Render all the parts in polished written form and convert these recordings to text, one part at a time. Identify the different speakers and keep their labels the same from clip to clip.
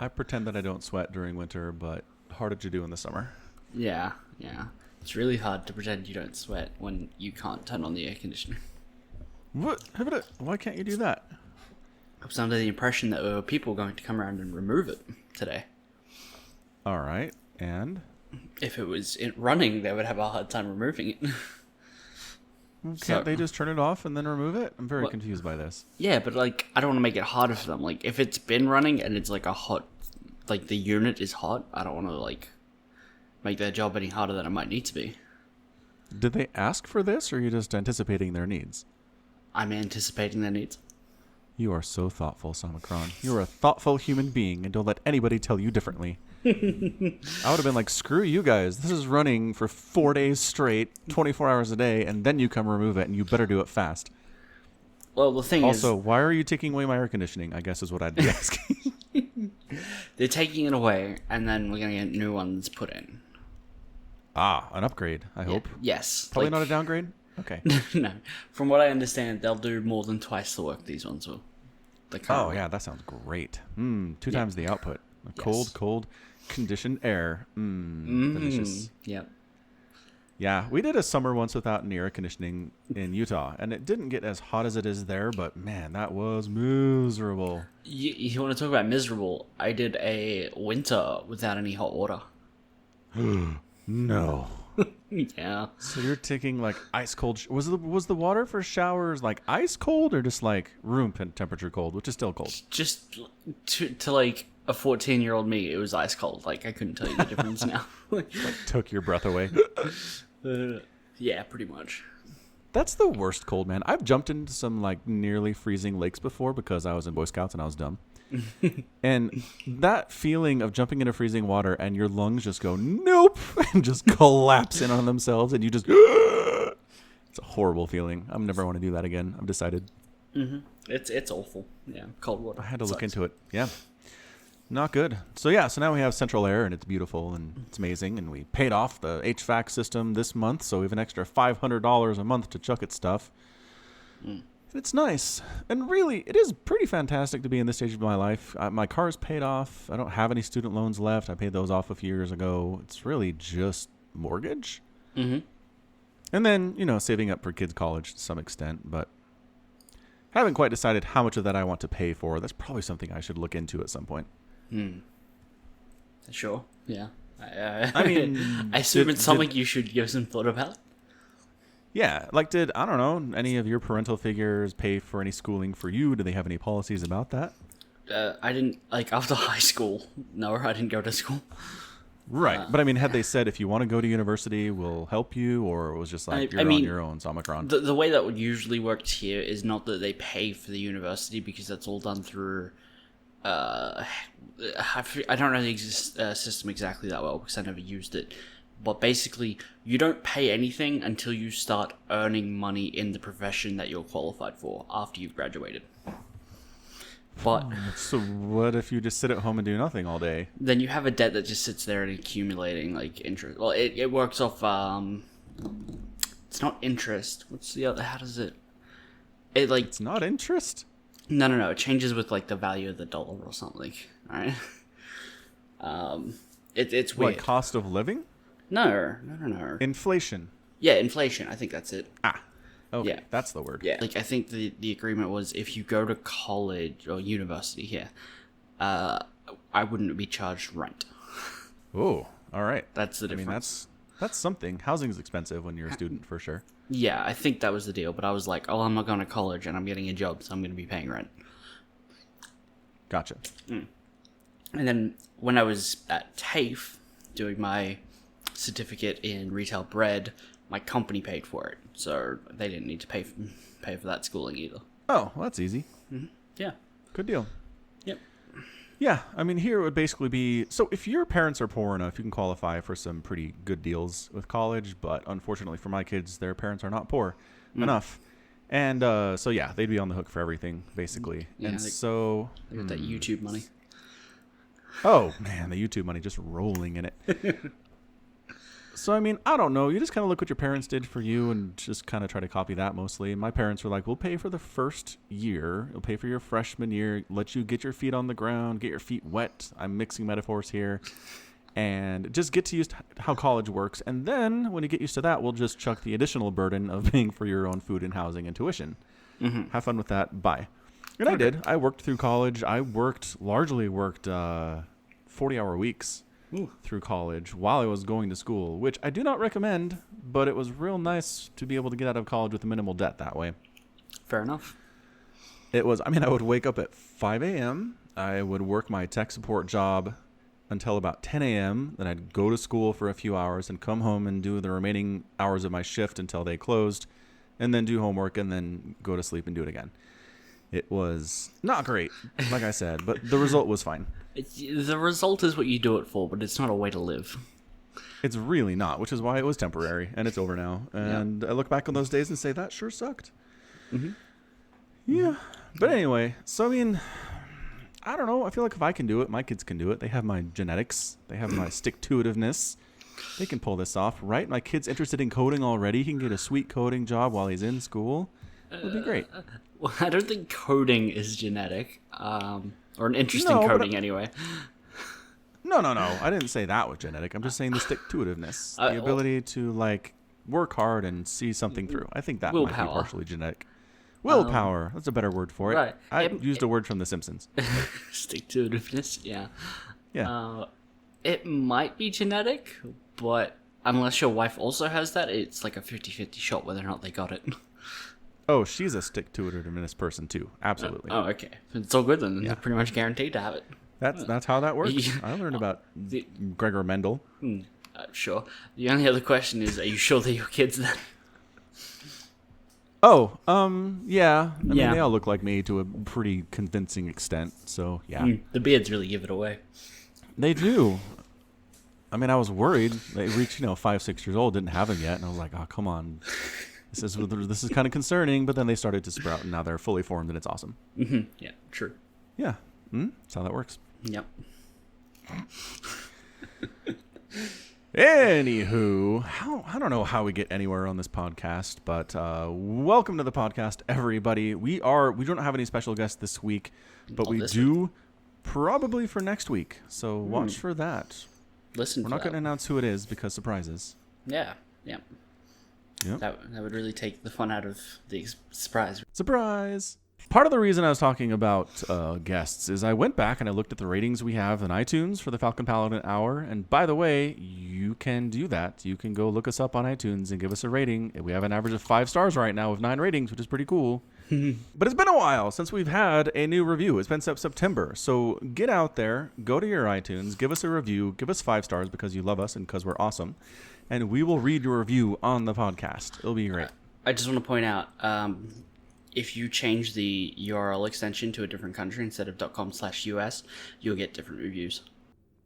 Speaker 1: I pretend that I don't sweat during winter, but how did you do in the summer?
Speaker 2: Yeah, yeah. It's really hard to pretend you don't sweat when you can't turn on the air conditioner.
Speaker 1: What? Why can't you do that?
Speaker 2: I was under the impression that there were people going to come around and remove it today.
Speaker 1: All right, and
Speaker 2: If it was running, they would have a hard time removing it.
Speaker 1: can't they just turn it off and then remove it? I'm very confused by this.
Speaker 2: Yeah, but like, I don't want to make it harder for them. Like, if it's been running and it's like a hot, like the unit is hot, I don't want to like make their job any harder than it might need to be.
Speaker 1: Did they ask for this, or are you just anticipating their needs?
Speaker 2: I'm anticipating their needs.
Speaker 1: You are so thoughtful, Samacron. You're a thoughtful human being, and don't let anybody tell you differently. I would have been like, screw you guys. This is running for 4 days straight, 24 hours a day, and then you come remove it, and you better do it fast.
Speaker 2: Well, the thing
Speaker 1: Also, why are you taking away my air conditioning? I guess is what I'd be asking.
Speaker 2: they're taking it away, and then we're going to get new ones put in.
Speaker 1: An upgrade, I hope.
Speaker 2: Yes.
Speaker 1: Probably not a downgrade? Okay.
Speaker 2: No. From what I understand, they'll do more than twice the work these ones will.
Speaker 1: Oh, yeah, that sounds great. Two times the output. Cold, conditioned air. Delicious.
Speaker 2: Yep.
Speaker 1: Yeah, we did a summer once without any air conditioning in Utah, and it didn't get as hot as it is there, but man, that was miserable.
Speaker 2: You want to talk about miserable? I did a winter without any hot water.
Speaker 1: No.
Speaker 2: Yeah.
Speaker 1: So you're taking like ice cold. Was the water for showers like ice cold or just like room temperature cold, which is still cold?
Speaker 2: Just to like a 14-year-old me, it was ice cold. Like, I couldn't tell you the difference now.
Speaker 1: Took your breath away.
Speaker 2: Yeah, pretty much.
Speaker 1: That's the worst cold, man. I've jumped into some like nearly freezing lakes before because I was in Boy Scouts and I was dumb. And that feeling of jumping into freezing water and your lungs just go nope and just collapse in on themselves and you just it's a horrible feeling. I'm never want to do that again. I've decided.
Speaker 2: It's awful. Yeah, cold water.
Speaker 1: I had to look into it. Yeah. Not good. So now we have central air and it's beautiful and it's amazing, and we paid off the HVAC system this month, so we have an extra $500 a month to chuck at stuff. It's nice. And really, it is pretty fantastic to be in this stage of my life. My car's paid off. I don't have any student loans left. I paid those off a few years ago. It's really just mortgage.
Speaker 2: Mm-hmm.
Speaker 1: And then, saving up for kids' college to some extent. But haven't quite decided how much of that I want to pay for. That's probably something I should look into at some point.
Speaker 2: Sure. Yeah.
Speaker 1: I mean,
Speaker 2: I assume it's something you should give some thought about.
Speaker 1: Yeah, like I don't know, any of your parental figures pay for any schooling for you? Do they have any policies about that?
Speaker 2: I didn't, after high school, no, I didn't go to school.
Speaker 1: Right, but I mean, had they said if you want to go to university, we'll help you, or it was just like you're on your own, Samacron?
Speaker 2: The way that would usually work here is not that they pay for the university, because that's all done through... I don't know the system exactly that well, because I never used it. But basically, you don't pay anything until you start earning money in the profession that you're qualified for after you've graduated. But
Speaker 1: so what if you just sit at home and do nothing all day?
Speaker 2: Then you have a debt that just sits there and accumulating interest. Well, it works off. It's not interest. What's the other? How does it?
Speaker 1: It's not interest.
Speaker 2: No. It changes with the value of the dollar or something. All right. It's weird.
Speaker 1: Like cost of living?
Speaker 2: No.
Speaker 1: Inflation.
Speaker 2: Yeah, inflation. I think that's it.
Speaker 1: Okay,
Speaker 2: Yeah.
Speaker 1: that's the word.
Speaker 2: Yeah. I think the agreement was if you go to college or university here, I wouldn't be charged rent.
Speaker 1: Oh, all right.
Speaker 2: That's the difference.
Speaker 1: I mean, that's something. Housing's expensive when you're a student, for sure.
Speaker 2: Yeah, I think that was the deal. But I was like, oh, I'm not going to college and I'm getting a job, so I'm going to be paying rent.
Speaker 1: Gotcha.
Speaker 2: And then when I was at TAFE doing my certificate in retail bread, my company paid for it, so they didn't need to pay for that schooling either.
Speaker 1: Oh, well, that's easy.
Speaker 2: Yeah.
Speaker 1: Good deal.
Speaker 2: Yep.
Speaker 1: Yeah, I mean, here it would basically be, so if your parents are poor enough, you can qualify for some pretty good deals with college, but unfortunately for my kids, their parents are not poor enough. And so, yeah, they'd be on the hook for everything, basically.
Speaker 2: Yeah,
Speaker 1: and
Speaker 2: they got that YouTube money.
Speaker 1: Oh, man, the YouTube money just rolling in it. So, I mean, I don't know. You just kind of look what your parents did for you and just kind of try to copy that mostly. My parents were like, we'll pay for the first year. We'll pay for your freshman year, let you get your feet on the ground, get your feet wet. I'm mixing metaphors here. And just get to use how college works. And then when you get used to that, we'll just chuck the additional burden of paying for your own food and housing and tuition.
Speaker 2: Mm-hmm.
Speaker 1: Have fun with that. Bye. And I did. I worked through college. I largely worked 40-hour weeks.
Speaker 2: Ooh.
Speaker 1: Through college while I was going to school, which I do not recommend, but it was real nice to be able to get out of college with minimal debt that way.
Speaker 2: Fair enough.
Speaker 1: I would wake up at 5 a.m. I would work my tech support job until about 10 a.m. Then I'd go to school for a few hours and come home and do the remaining hours of my shift until they closed, and then do homework and then go to sleep and do it again. It was not great, like I said, but the result was fine.
Speaker 2: The result is what you do it for, but it's not a way to live.
Speaker 1: It's really not, which is why it was temporary, and it's over now. And I look back on those days and say, that sure sucked.
Speaker 2: Mm-hmm.
Speaker 1: Yeah. But anyway, so I mean, I don't know. I feel like if I can do it, my kids can do it. They have my genetics. They have my stick-to-itiveness. They can pull this off, right? My kid's interested in coding already. He can get a sweet coding job while he's in school. It would be great.
Speaker 2: Well, I don't think coding is genetic. Or an interest in coding, anyway.
Speaker 1: No. I didn't say that was genetic. I'm just saying the stick-to-itiveness. The ability to, like, work hard and see something through. I think that might be partially genetic. Willpower. That's a better word for it.
Speaker 2: Right.
Speaker 1: I used a word from The Simpsons.
Speaker 2: Stick-to-itiveness, yeah.
Speaker 1: Yeah.
Speaker 2: It might be genetic, but unless your wife also has that, it's like a 50-50 shot whether or not they got it.
Speaker 1: Oh, she's a stick-to-itiveness person, too. Absolutely.
Speaker 2: Oh, okay. It's all good then.
Speaker 1: Yeah.
Speaker 2: They're pretty much guaranteed to have it.
Speaker 1: That's how that works. I learned about Gregor Mendel.
Speaker 2: Sure. The only other question is, are you sure they're your kids then?
Speaker 1: Oh, yeah. I mean,
Speaker 2: Yeah.
Speaker 1: they all look like me to a pretty convincing extent, so yeah.
Speaker 2: The beards really give it away.
Speaker 1: They do. I mean, I was worried. They reached, 5, 6 years old, didn't have them yet, and I was like, oh, come on. This is kind of concerning, but then they started to sprout, and now they're fully formed, and it's awesome.
Speaker 2: Mm-hmm. Yeah, true.
Speaker 1: Yeah. That's how that works.
Speaker 2: Yep.
Speaker 1: Anywho, I don't know how we get anywhere on this podcast, but welcome to the podcast, everybody. We don't have any special guests this week, but we do probably for next week. So watch for that.
Speaker 2: Listen,
Speaker 1: we're not going to announce who it is because surprises.
Speaker 2: Yeah.
Speaker 1: Yep.
Speaker 2: That would really take the fun out of the surprise.
Speaker 1: Surprise! Part of the reason I was talking about guests is I went back and I looked at the ratings we have in iTunes for the Falcon Paladin Hour. And by the way, you can do that. You can go look us up on iTunes and give us a rating. We have an average of 5 stars right now with 9 ratings, which is pretty cool. But it's been a while since we've had a new review. It's been September. So get out there, go to your iTunes, give us a review, give us 5 stars because you love us and because we're awesome. And we will read your review on the podcast. It'll be great.
Speaker 2: I just want to point out, if you change the URL extension to a different country instead of .com/US, you'll get different reviews.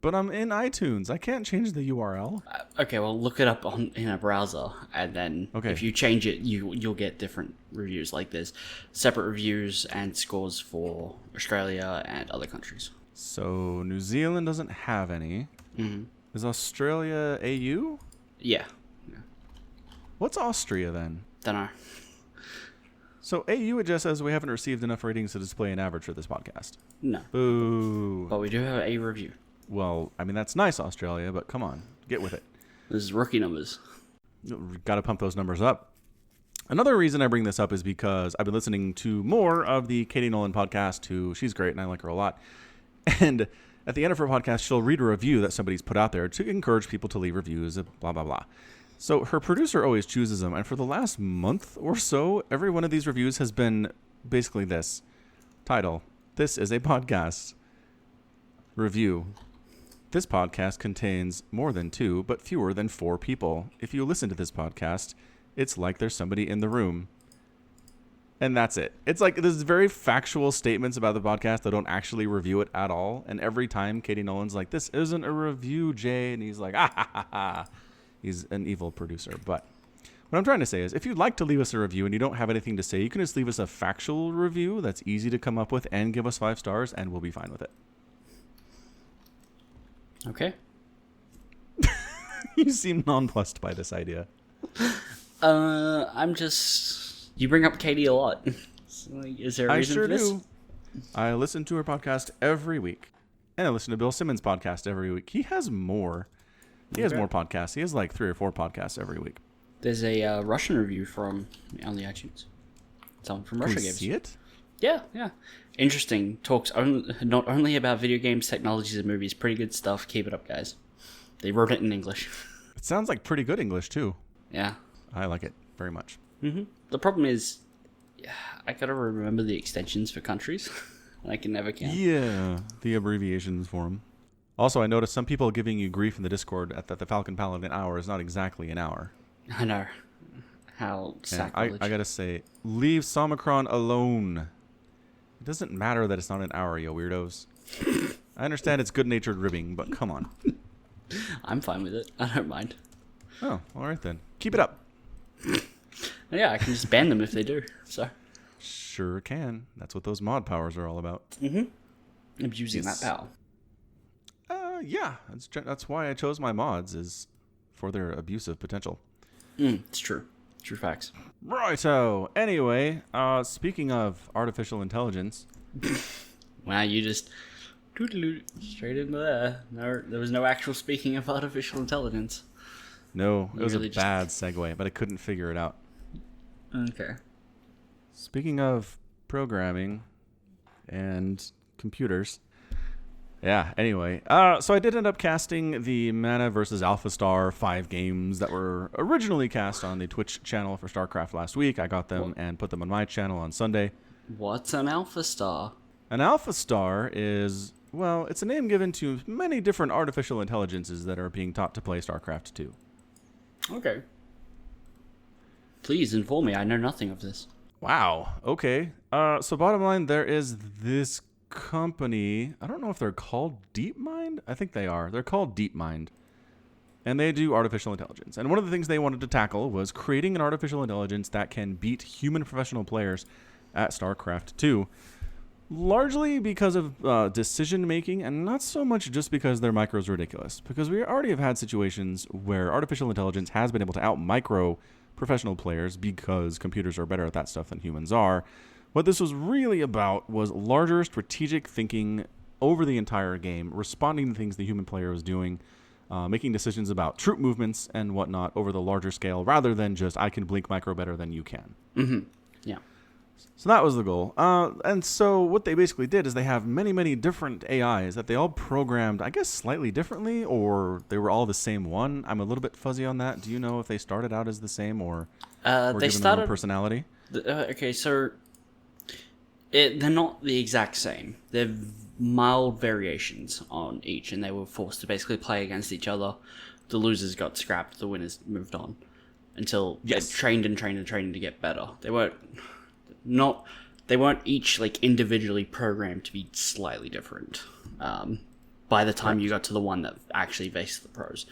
Speaker 1: But I'm in iTunes. I can't change the URL.
Speaker 2: Okay, well, look it up in a browser, and then if you change it, you'll get different reviews. Like there's separate reviews and scores for Australia and other countries.
Speaker 1: So New Zealand doesn't have any.
Speaker 2: Mm-hmm.
Speaker 1: Is Australia AU?
Speaker 2: Yeah.
Speaker 1: What's Austria then?
Speaker 2: Dunno.
Speaker 1: So AU it just says we haven't received enough ratings to display an average for this podcast.
Speaker 2: No.
Speaker 1: Boo.
Speaker 2: But we do have a review.
Speaker 1: Well, I mean, that's nice, Australia, but come on. Get with it.
Speaker 2: This is rookie numbers.
Speaker 1: Got to pump those numbers up. Another reason I bring this up is because I've been listening to more of the Katie Nolan podcast, she's great and I like her a lot. And at the end of her podcast, she'll read a review that somebody's put out there to encourage people to leave reviews, blah, blah, blah. So her producer always chooses them. And for the last month or so, every one of these reviews has been basically this. Title, this is a podcast. Review. This podcast contains more than 2, but fewer than 4 people. If you listen to this podcast, it's like there's somebody in the room. And that's it. It's like there's very factual statements about the podcast that don't actually review it at all. And every time Katie Nolan's like, this isn't a review, Jay. And he's like, ah, ha, ha, ha. He's an evil producer. But what I'm trying to say is if you'd like to leave us a review and you don't have anything to say, you can just leave us a factual review that's easy to come up with and give us 5 stars and we'll be fine with it.
Speaker 2: Okay.
Speaker 1: You seem nonplussed by this idea.
Speaker 2: I'm just. You bring up Katie a lot. So, like, is there a
Speaker 1: I
Speaker 2: reason
Speaker 1: sure
Speaker 2: for this?
Speaker 1: do. I listen to her podcast every week. And I listen to Bill Simmons' podcast every week. He has more. He has
Speaker 2: Okay.
Speaker 1: more podcasts. He has like 3 or 4 podcasts every week.
Speaker 2: There's a Russian review from on the iTunes. Someone from
Speaker 1: Can
Speaker 2: Russia
Speaker 1: we
Speaker 2: gave us.
Speaker 1: see it?
Speaker 2: Yeah. Interesting. Talks not only about video games, technologies, and movies. Pretty good stuff. Keep it up, guys. They wrote it in English.
Speaker 1: It sounds like pretty good English, too.
Speaker 2: Yeah.
Speaker 1: I like it very much.
Speaker 2: The problem is, I gotta remember the extensions for countries. I can never count.
Speaker 1: Yeah, the abbreviations for them. Also, I noticed some people giving you grief in the Discord that the Falcon Paladin hour is not exactly an hour.
Speaker 2: I know. How
Speaker 1: And
Speaker 2: sacrilege.
Speaker 1: I gotta say, leave Somicron alone. It doesn't matter that it's not an hour, you weirdos. I understand it's good-natured ribbing, but come on.
Speaker 2: I'm fine with it. I don't mind.
Speaker 1: Oh, all right then. Keep it up.
Speaker 2: Yeah, I can just ban them if they do. So,
Speaker 1: Sure can. That's what those mod powers are all about.
Speaker 2: abusing
Speaker 1: Yes.
Speaker 2: that power.
Speaker 1: Yeah. That's why I chose my mods, is for their abusive potential.
Speaker 2: It's true. True facts.
Speaker 1: Righto. Anyway, speaking of artificial intelligence,
Speaker 2: Wow, you just straight into there. No, there was no actual speaking of artificial intelligence.
Speaker 1: no, it
Speaker 2: You
Speaker 1: was
Speaker 2: really
Speaker 1: a
Speaker 2: just-
Speaker 1: bad segue, but I couldn't figure it out.
Speaker 2: Okay.
Speaker 1: Speaking of programming and computers, yeah, anyway. So I did end up casting the Mana versus AlphaStar 5 games that were originally cast on the Twitch channel for StarCraft last week. I got them and put them on my channel on Sunday.
Speaker 2: What's an alpha star?
Speaker 1: An AlphaStar is, well, it's a name given to many different artificial intelligences that are being taught to play StarCraft 2.
Speaker 2: Okay. Please inform me. I know nothing of this.
Speaker 1: Wow. Okay. So bottom line, there is this company. I don't know if they're called DeepMind. I think they are. They're called DeepMind. And they do artificial intelligence. And one of the things they wanted to tackle was creating an artificial intelligence that can beat human professional players at StarCraft 2. Largely because of decision making, and not so much just because their micro is ridiculous. Because we already have had situations where artificial intelligence has been able to out micro professional players because computers are better at that stuff than humans are. What this was really about was larger strategic thinking over the entire game, responding to things the human player was doing, making decisions about troop movements and whatnot over the larger scale, rather than just I can blink micro better than you can.
Speaker 2: Yeah.
Speaker 1: So that was the goal. And so what they basically did is they have many, many different AIs that they all programmed, I guess, slightly differently, or they were all the same one. I'm a little bit fuzzy on that. Do you know if they started out as the same or
Speaker 2: They
Speaker 1: given their own
Speaker 2: started.
Speaker 1: personality?
Speaker 2: Okay, so they're not the exact same. They're mild variations on each, and they were forced to basically play against each other. The losers got scrapped. The winners moved on until
Speaker 1: Yes.
Speaker 2: they trained and trained and trained to get better. They weren't each like individually programmed to be slightly different. By the time you got to the one that actually faced the pros.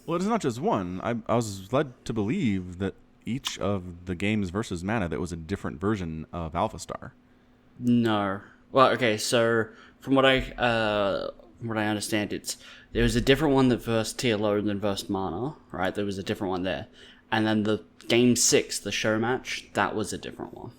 Speaker 1: Well, it's not just one. I was led to believe that each of the games versus Mana, that was a different version of AlphaStar.
Speaker 2: No. Well, okay. So from what I understand, there was a different one that versed TLO than versed Mana. Right, there was a different one there, and then the game 6, the show match, that was a different one.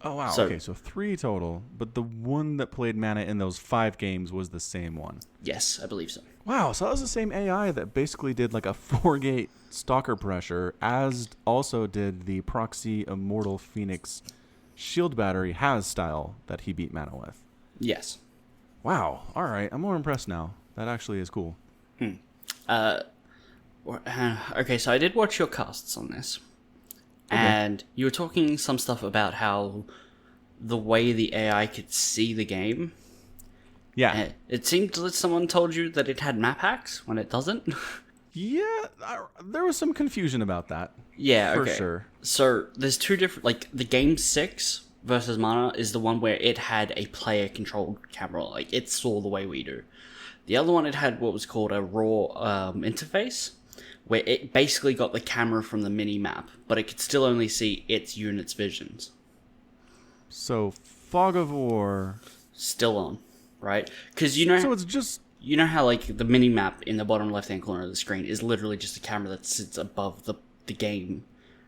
Speaker 1: Oh, wow.
Speaker 2: So-
Speaker 1: Okay, so 3 total, but the one that played Mana in those 5 games was the same one.
Speaker 2: Yes, I believe so.
Speaker 1: Wow, so that was the same AI that basically did like a 4-gate stalker pressure, as also did the Proxy Immortal Phoenix shield battery has style that he beat Mana with.
Speaker 2: Yes.
Speaker 1: Wow, alright, I'm more impressed now. That actually is cool.
Speaker 2: Okay, so I did watch your casts on this, and you were talking some stuff about how the way the AI could see the game.
Speaker 1: Yeah.
Speaker 2: It seemed that someone told you that it had map hacks when it doesn't.
Speaker 1: Yeah, there was some confusion about that.
Speaker 2: Yeah,
Speaker 1: For
Speaker 2: okay.
Speaker 1: sure.
Speaker 2: So there's two different, like the game 6 versus Mana is the one where it had a player controlled camera, like it saw the way we do. The other one, it had what was called a raw interface, where it basically got the camera from the mini map, but it could still only see its unit's visions.
Speaker 1: So, Fog of War.
Speaker 2: Still on, right? Because you know,
Speaker 1: So it's just
Speaker 2: You know how like the mini map in the bottom left hand corner of the screen is literally just a camera that sits above the game,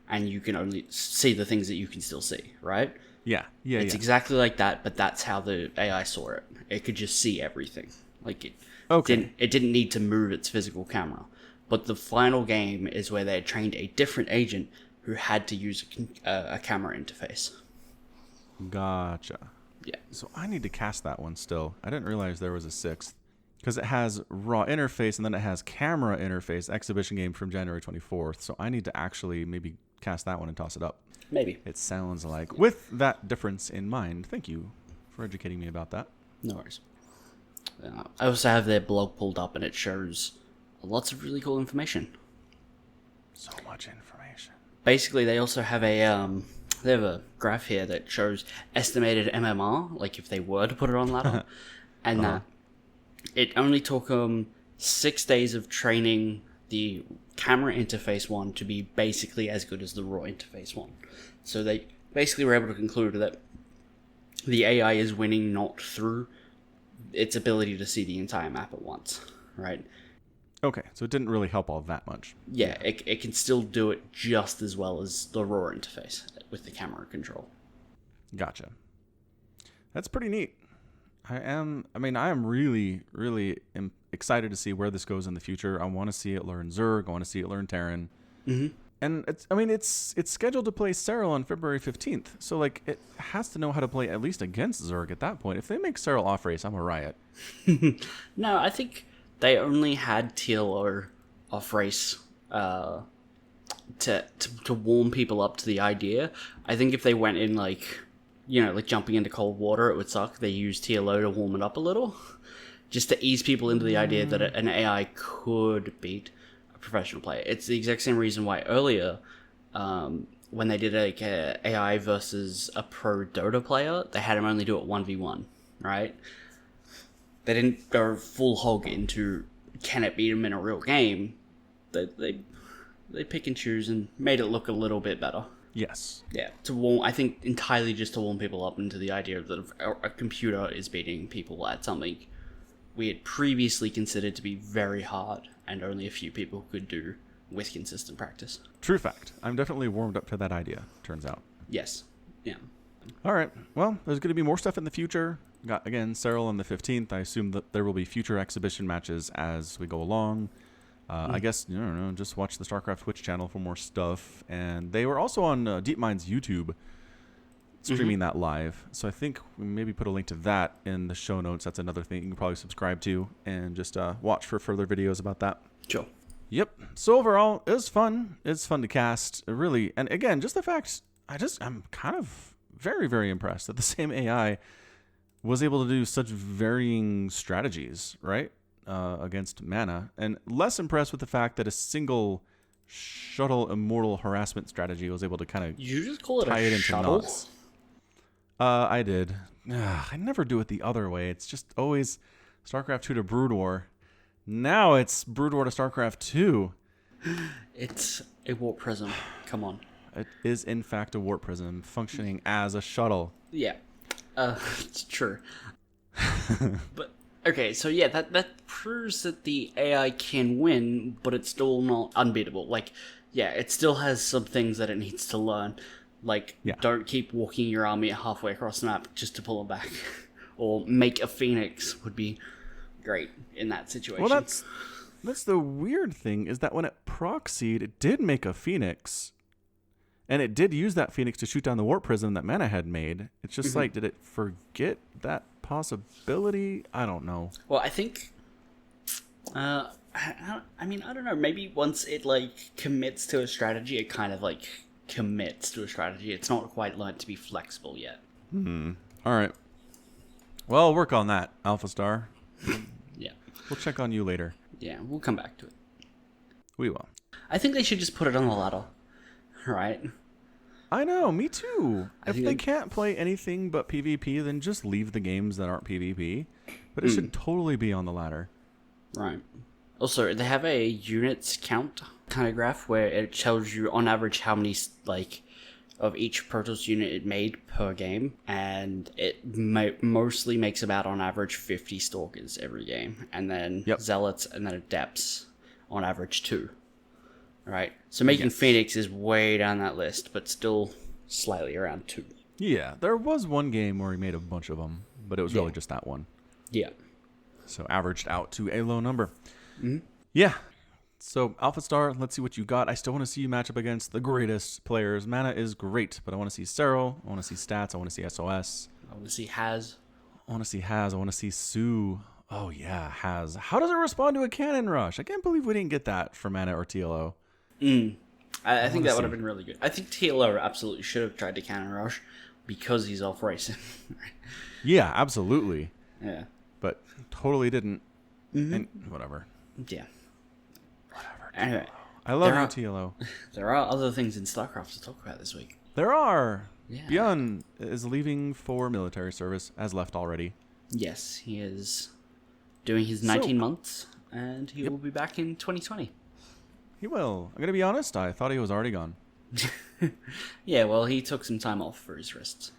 Speaker 2: and you can only see the things that you can still see, right?
Speaker 1: Yeah.
Speaker 2: It's exactly like that, but that's how the AI saw it. It could just see everything. Like it didn't need to move its physical camera. But the final game is where they had trained a different agent who had to use a camera interface.
Speaker 1: Gotcha.
Speaker 2: Yeah.
Speaker 1: So I need to cast that one still. I didn't realize there was a sixth. Because it has raw interface and then it has camera interface, exhibition game from January 24th. So I need to actually maybe cast that one and toss it up.
Speaker 2: Maybe.
Speaker 1: It sounds like. With that difference in mind, thank you for educating me about that.
Speaker 2: No worries. I also have their blog pulled up and it shows lots of really cool information.
Speaker 1: So much information.
Speaker 2: Basically, they also have they have a graph here that shows estimated MMR, like if they were to put it on ladder, and that it only took 6 days of training the camera interface one to be basically as good as the raw interface one. So they basically were able to conclude that the AI is winning not through its ability to see the entire map at once, right?
Speaker 1: Okay, so it didn't really help all that much.
Speaker 2: Yeah, it can still do it just as well as the raw interface with the camera control.
Speaker 1: Gotcha. That's pretty neat. I am really, really excited to see where this goes in the future. I want to see it learn Zerg. I want to see it learn Terran.
Speaker 2: Mm-hmm.
Speaker 1: And it's scheduled to play Serral on February 15th. So like it has to know how to play at least against Zerg at that point. If they make Serral off race, I'm a riot.
Speaker 2: No, I think they only had TLO off race to warm people up to the idea. I think if they went in like jumping into cold water, it would suck. They used TLO to warm it up a little, just to ease people into the idea that an AI could beat a professional player. It's the exact same reason why earlier, when they did like a AI versus a pro Dota player, they had him only do it 1v1, right? They didn't go full hog into can it beat him in a real game. They pick and choose and made it look a little bit better.
Speaker 1: Yes.
Speaker 2: Yeah, I think entirely just to warm people up into the idea that a computer is beating people at something we had previously considered to be very hard and only a few people could do with consistent practice.
Speaker 1: True fact. I'm definitely warmed up to that idea, turns out.
Speaker 2: Yes. Yeah.
Speaker 1: All right. Well, there's going to be more stuff in the future. Got, again, Serral on the 15th. I assume that there will be future exhibition matches as we go along. I guess, I don't know, just watch the StarCraft Twitch channel for more stuff. And they were also on DeepMind's YouTube streaming that live. So I think we maybe put a link to that in the show notes. That's another thing you can probably subscribe to and just watch for further videos about that.
Speaker 2: Sure.
Speaker 1: Yep. So overall, it was fun. It's fun to cast, really. And again, just the fact, I'm kind of very, very impressed that the same AI was able to do such varying strategies, right? Against mana, and less impressed with the fact that a single shuttle immortal harassment strategy was able to kind of
Speaker 2: You just call it
Speaker 1: tie
Speaker 2: a
Speaker 1: it into
Speaker 2: shuttle?
Speaker 1: knots. I did. I never do it the other way. It's just always StarCraft 2 to Brood War. Now it's Brood War to StarCraft 2.
Speaker 2: It's a warp prism. Come on.
Speaker 1: It is in fact a warp prism functioning as a shuttle.
Speaker 2: Yeah. It's true. But okay, so yeah, that proves that the AI can win, but it's still not unbeatable. Like, yeah, it still has some things that it needs to learn. Like, don't keep walking your army halfway across the map just to pull them back. Or make a phoenix would be great in that situation.
Speaker 1: Well, that's the weird thing, is that when it proxied, it did make a phoenix. And it did use that phoenix to shoot down the warp prism that Mana had made. It's just like, did it forget that possibility? I don't know.
Speaker 2: Well, I think, I don't know. Maybe once it like commits to a strategy, it kind of like commits to a strategy. It's not quite learned to be flexible yet.
Speaker 1: All right. Well, work on that, Alpha Star.
Speaker 2: Yeah.
Speaker 1: We'll check on you later.
Speaker 2: Yeah, we'll come back to it.
Speaker 1: We will.
Speaker 2: I think they should just put it on the ladder. Right?
Speaker 1: I know, me too. If
Speaker 2: think
Speaker 1: they can't play anything but PvP, then just leave the games that aren't PvP. But it should totally be on the ladder.
Speaker 2: Right. Also, they have a units count kind of graph where it tells you on average how many like of each Protoss unit it made per game, and it mostly makes about on average 50 Stalkers every game, and then Zealots, and then Adepts on average 2. Right? So making Phoenix is way down that list, but still slightly around 2.
Speaker 1: Yeah, there was one game where he made a bunch of them, but it was really just that one.
Speaker 2: Yeah.
Speaker 1: So averaged out to a low number.
Speaker 2: Mm-hmm.
Speaker 1: Yeah. So Alpha Star, let's see what you got. I still want to see you match up against the greatest players. Mana is great, but I want to see Serral. I want to see stats. I want to see SOS.
Speaker 2: I want to see Haz.
Speaker 1: I want to see Haz. I want to see Sue. Oh, yeah, Haz. How does it respond to a cannon rush? I can't believe we didn't get that for Mana or TLO.
Speaker 2: I think that would have been really good. I think TLO absolutely should have tried to cannon rush because he's off racing.
Speaker 1: Yeah, absolutely.
Speaker 2: Yeah.
Speaker 1: But totally didn't. And whatever.
Speaker 2: Yeah.
Speaker 1: Whatever.
Speaker 2: Anyway.
Speaker 1: I love you, TLO.
Speaker 2: There are other things in StarCraft to talk about this week.
Speaker 1: There are.
Speaker 2: Yeah.
Speaker 1: Bjorn is leaving for military service, has left already.
Speaker 2: Yes, he is doing his 19 months, and he will be back in 2020.
Speaker 1: He will. I'm going to be honest, I thought he was already gone.
Speaker 2: Yeah, well, he took some time off for his wrists.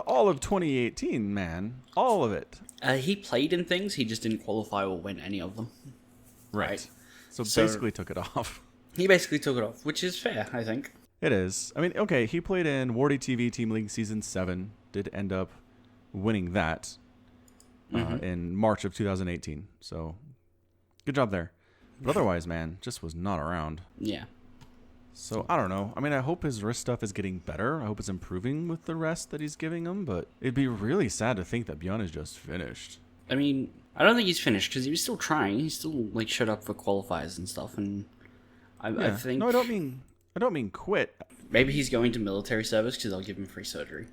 Speaker 1: All of 2018, man. All of it.
Speaker 2: He played in things, he just didn't qualify or win any of them.
Speaker 1: Right. So basically took it off.
Speaker 2: He basically took it off, which is fair, I think.
Speaker 1: It is. I mean, okay, he played in Wardy TV Team League Season 7. Did end up winning that in March of 2018. So, good job there. But otherwise, man, just was not around.
Speaker 2: Yeah.
Speaker 1: So, I don't know. I mean, I hope his wrist stuff is getting better. I hope it's improving with the rest that he's giving him. But it'd be really sad to think that Bjorn is just finished.
Speaker 2: I mean, I don't think he's finished because he was still trying. He still showed up for qualifiers and stuff. And I think
Speaker 1: No, I don't mean quit.
Speaker 2: Maybe he's going to military service because they'll give him free surgery.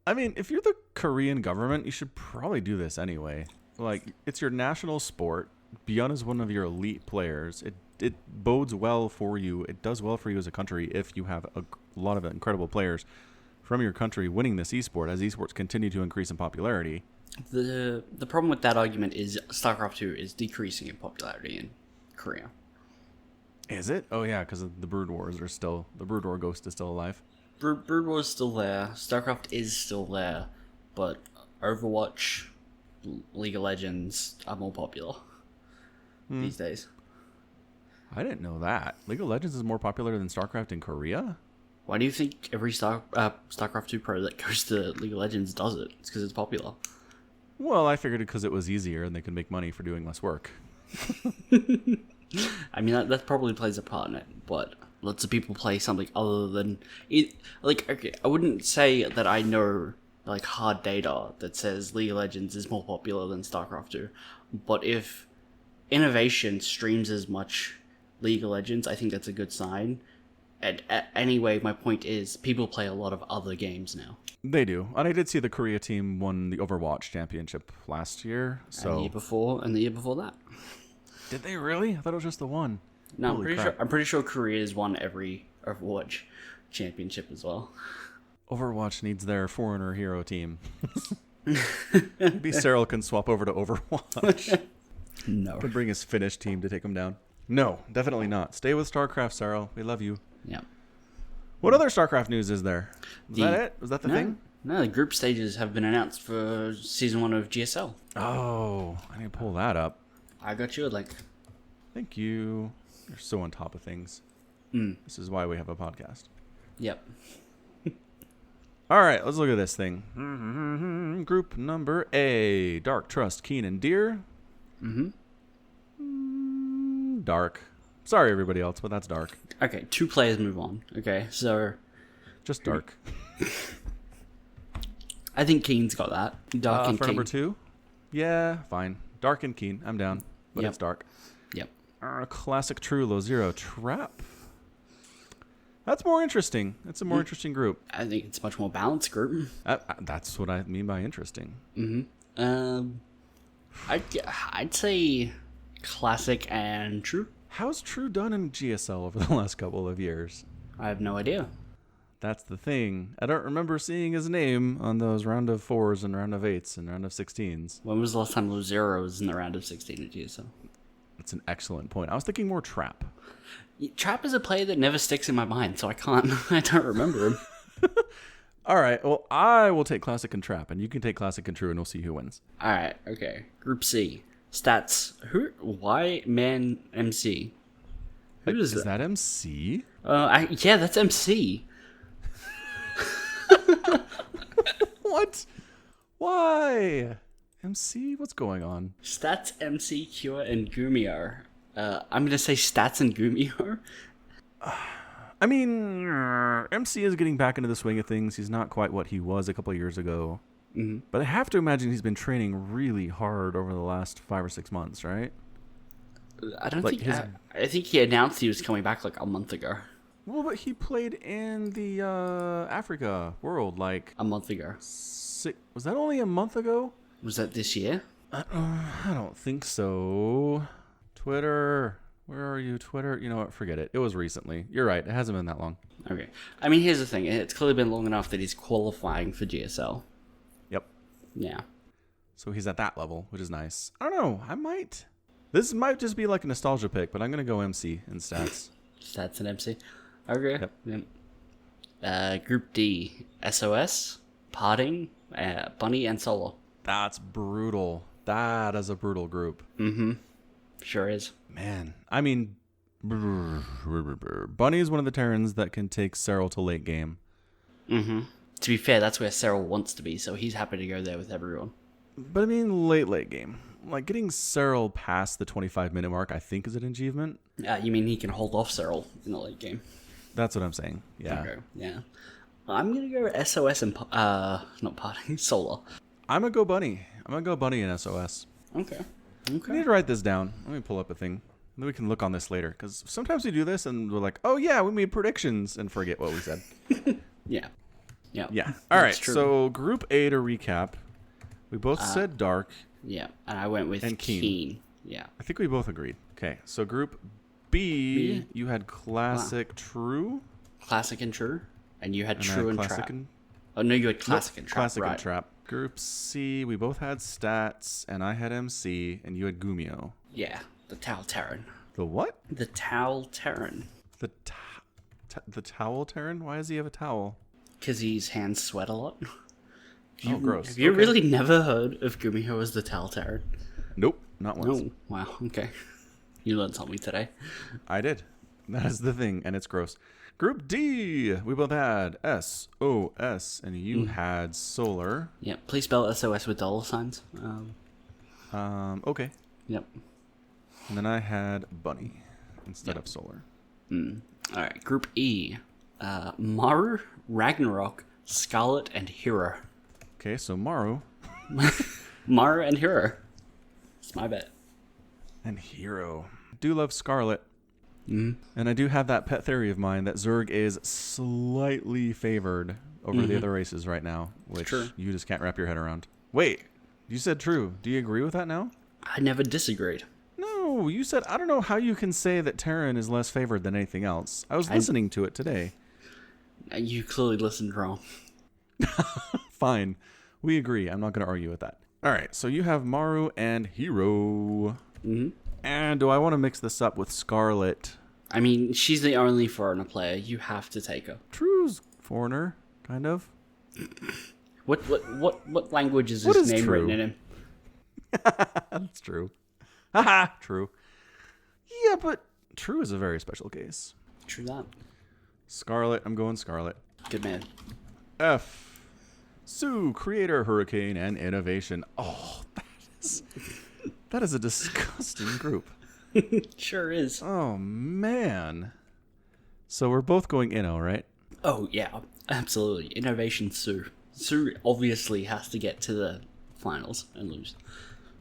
Speaker 1: I mean, if you're the Korean government, you should probably do this anyway. Like, it's your national sport. Bjorn is one of your elite players. It bodes well for you. It does well for you as a country if you have a lot of incredible players from your country winning this esport as esports continue to increase in popularity.
Speaker 2: The problem with that argument is StarCraft 2 is decreasing in popularity in Korea.
Speaker 1: Is it? Oh yeah, because the Brood Wars are still, the Brood War ghost is still alive.
Speaker 2: Brood War is still there. StarCraft is still there, but Overwatch, League of Legends are more popular these days.
Speaker 1: I didn't know that. League of Legends is more popular than StarCraft in Korea?
Speaker 2: Why do you think every StarCraft 2 pro that goes to League of Legends does it? It's because it's popular.
Speaker 1: Well, I figured it because it was easier and they could make money for doing less work.
Speaker 2: I mean, that probably plays a part in it, but lots of people play something other than it. Like, okay, I wouldn't say that I know hard data that says League of Legends is more popular than StarCraft 2, but if innovation streams as much League of Legends, I think that's a good sign. And anyway, my point is, people play a lot of other games now.
Speaker 1: They do. And I did see the Korea team won the Overwatch championship last year. So
Speaker 2: And the year before that.
Speaker 1: Did they really? I thought it was just the one.
Speaker 2: No,
Speaker 1: Holy
Speaker 2: I'm pretty sure Korea's won every Overwatch championship as well.
Speaker 1: Overwatch needs their foreigner hero team. Maybe Serral can swap over to Overwatch.
Speaker 2: No.
Speaker 1: Could bring his Finnish team to take him down. No, definitely not. Stay with StarCraft, Serral. We love you.
Speaker 2: Yeah.
Speaker 1: What other StarCraft news is there? Was that it? Was that the thing?
Speaker 2: No, the group stages have been announced for Season 1 of GSL.
Speaker 1: Oh, I need to pull that up.
Speaker 2: I got you a link.
Speaker 1: Thank you. You're so on top of things. This is why we have a podcast.
Speaker 2: Yep.
Speaker 1: All right, let's look at this thing. Group number A. Dark, Trust, Keen, and Deer. Dark. Sorry, everybody else, but that's Dark.
Speaker 2: Okay, 2 players move on. Okay, so
Speaker 1: Just Dark.
Speaker 2: I think Keen's got that. Dark and
Speaker 1: for
Speaker 2: Keen.
Speaker 1: number 2? Yeah, fine. Dark and Keen. I'm down, but
Speaker 2: Yep.
Speaker 1: it's Dark.
Speaker 2: Yep.
Speaker 1: Classic True Low Zero Trap. That's more interesting. It's a more interesting group.
Speaker 2: I think it's a much more balanced group.
Speaker 1: That's what I mean by interesting.
Speaker 2: I'd say Classic and True.
Speaker 1: How's True done in GSL over the last couple of years?
Speaker 2: I have no idea.
Speaker 1: That's the thing. I don't remember seeing his name on those round of 4s and round of 8s and round of 16s.
Speaker 2: When was the last time Low Zero was in the round of 16 at GSL?
Speaker 1: That's an excellent point. I was thinking more Trap.
Speaker 2: Trap is a player that never sticks in my mind, so I can't. I don't remember him.
Speaker 1: All right. Well, I will take Classic and Trap, and you can take Classic and True, and we'll see who wins.
Speaker 2: All right. Okay. Group C. Stats. Who? Why man MC? Who
Speaker 1: Is that MC?
Speaker 2: Yeah, that's MC.
Speaker 1: What? Why? MC? What's going on?
Speaker 2: Stats, MC, Cure, and Gumiho. I'm gonna say Stats and Gumiho.
Speaker 1: I mean, MC is getting back into the swing of things. He's not quite what he was a couple of years ago. Mm-hmm. But I have to imagine he's been training really hard over the last 5 or 6 months, right?
Speaker 2: I don't think. I think he announced he was coming back like a month ago.
Speaker 1: Well, but he played in the Africa World like
Speaker 2: A month ago.
Speaker 1: Was that only a month ago?
Speaker 2: Was that this year?
Speaker 1: I don't think so. Twitter, where are you, Twitter? You know what? Forget it. It was recently. You're right. It hasn't been that long.
Speaker 2: Okay. I mean, here's the thing. It's clearly been long enough that he's qualifying for GSL.
Speaker 1: Yep.
Speaker 2: Yeah.
Speaker 1: So he's at that level, which is nice. I don't know. This might just be like a nostalgia pick, but I'm going to go MC in stats.
Speaker 2: Stats and MC. Okay.
Speaker 1: Yep.
Speaker 2: Group D. SOS, Parting, Bunny, and Solar.
Speaker 1: That's brutal. That is a brutal group.
Speaker 2: Mm-hmm. Sure is.
Speaker 1: Man. I mean, Bunny is one of the Terrans that can take Serral to late game.
Speaker 2: Mm-hmm. To be fair, that's where Serral wants to be, so he's happy to go there with everyone.
Speaker 1: But I mean, late game. Like, getting Serral past the 25-minute mark, I think, is an achievement.
Speaker 2: You mean he can hold off Serral in the late game?
Speaker 1: That's what I'm saying. Yeah.
Speaker 2: Okay. Yeah. I'm going to go SOS and, not Parting, Solar.
Speaker 1: I'm going to go Bunny. I'm going to go Bunny in SOS.
Speaker 2: Okay.
Speaker 1: I need to write this down. Let me pull up a thing. Then we can look on this later. Because sometimes we do this and we're like, oh, yeah, we made predictions and forget what we said.
Speaker 2: Yeah.
Speaker 1: Yeah. All right. True. So Group A to recap. We both said Dark.
Speaker 2: Yeah. And I went with Keen. Yeah.
Speaker 1: I think we both agreed. Okay. So Group B, you had Classic True.
Speaker 2: Classic and True. And you had True and Trap. Oh, no, you had Classic and Trap.
Speaker 1: Classic and Trap. Group C, we both had Stats, and I had MC, and you had Gumiho.
Speaker 2: Yeah. The Towel Terran.
Speaker 1: The what?
Speaker 2: The Towel Terran.
Speaker 1: The Towel Terran? Why does he have a towel?
Speaker 2: Because his hands sweat a lot.
Speaker 1: Gross.
Speaker 2: Have you really never heard of Gumiho as the Towel Terran?
Speaker 1: Nope, not once.
Speaker 2: No. Wow, okay. You learned something today.
Speaker 1: I did. That is the thing, and it's gross. Group D, we both had SOS, and you had Solar.
Speaker 2: Yeah, please spell SOS with dollar signs.
Speaker 1: Okay.
Speaker 2: Yep.
Speaker 1: And then I had Bunny instead of Solar.
Speaker 2: All right, Group E, Maru, Ragnarok, Scarlet, and Hero.
Speaker 1: Okay, so Maru.
Speaker 2: Maru and Hero. It's my bet.
Speaker 1: And Hero. I do love Scarlet.
Speaker 2: Mm-hmm.
Speaker 1: And I do have that pet theory of mine that Zerg is slightly favored over the other races right now, which you just can't wrap your head around. Wait, you said true. Do you agree with that now?
Speaker 2: I never disagreed.
Speaker 1: No, you said, I don't know how you can say that Terran is less favored than anything else. I was listening to it today.
Speaker 2: You clearly listened wrong.
Speaker 1: Fine. We agree. I'm not going to argue with that. All right, so you have Maru and Hero.
Speaker 2: Mm-hmm.
Speaker 1: And do I want to mix this up with Scarlet?
Speaker 2: I mean, she's the only foreigner player. You have to take her.
Speaker 1: True's foreigner, kind of.
Speaker 2: What language is his name written in him?
Speaker 1: That's true. Haha, true. Yeah, but True is a very special case.
Speaker 2: True that.
Speaker 1: Scarlet, I'm going Scarlet.
Speaker 2: Good man.
Speaker 1: F. Sue, creator, hurricane, and innovation. Oh, that is a disgusting group.
Speaker 2: Sure is.
Speaker 1: Oh, man. So we're both going Inno, right?
Speaker 2: Oh, yeah. Absolutely. Innovation Sue. Sue obviously has to get to the finals and lose.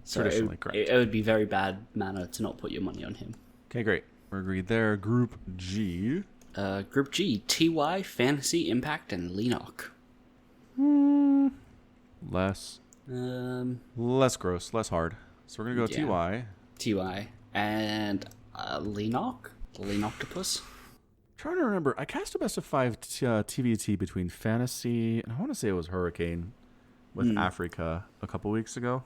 Speaker 2: So
Speaker 1: Traditionally correct.
Speaker 2: It would be very bad manner to not put your money on him.
Speaker 1: Okay, great. We're agreed there. Group G.
Speaker 2: Group G. TY, Fantasy, Impact, and Lenok.
Speaker 1: Less. Less gross. Less hard. So we're going to go TY.
Speaker 2: TY. And Lenok? Lenoctopus?
Speaker 1: Trying to remember. I cast a best of 5 TVT between Fantasy, and I want to say it was Hurricane with Africa a couple weeks ago.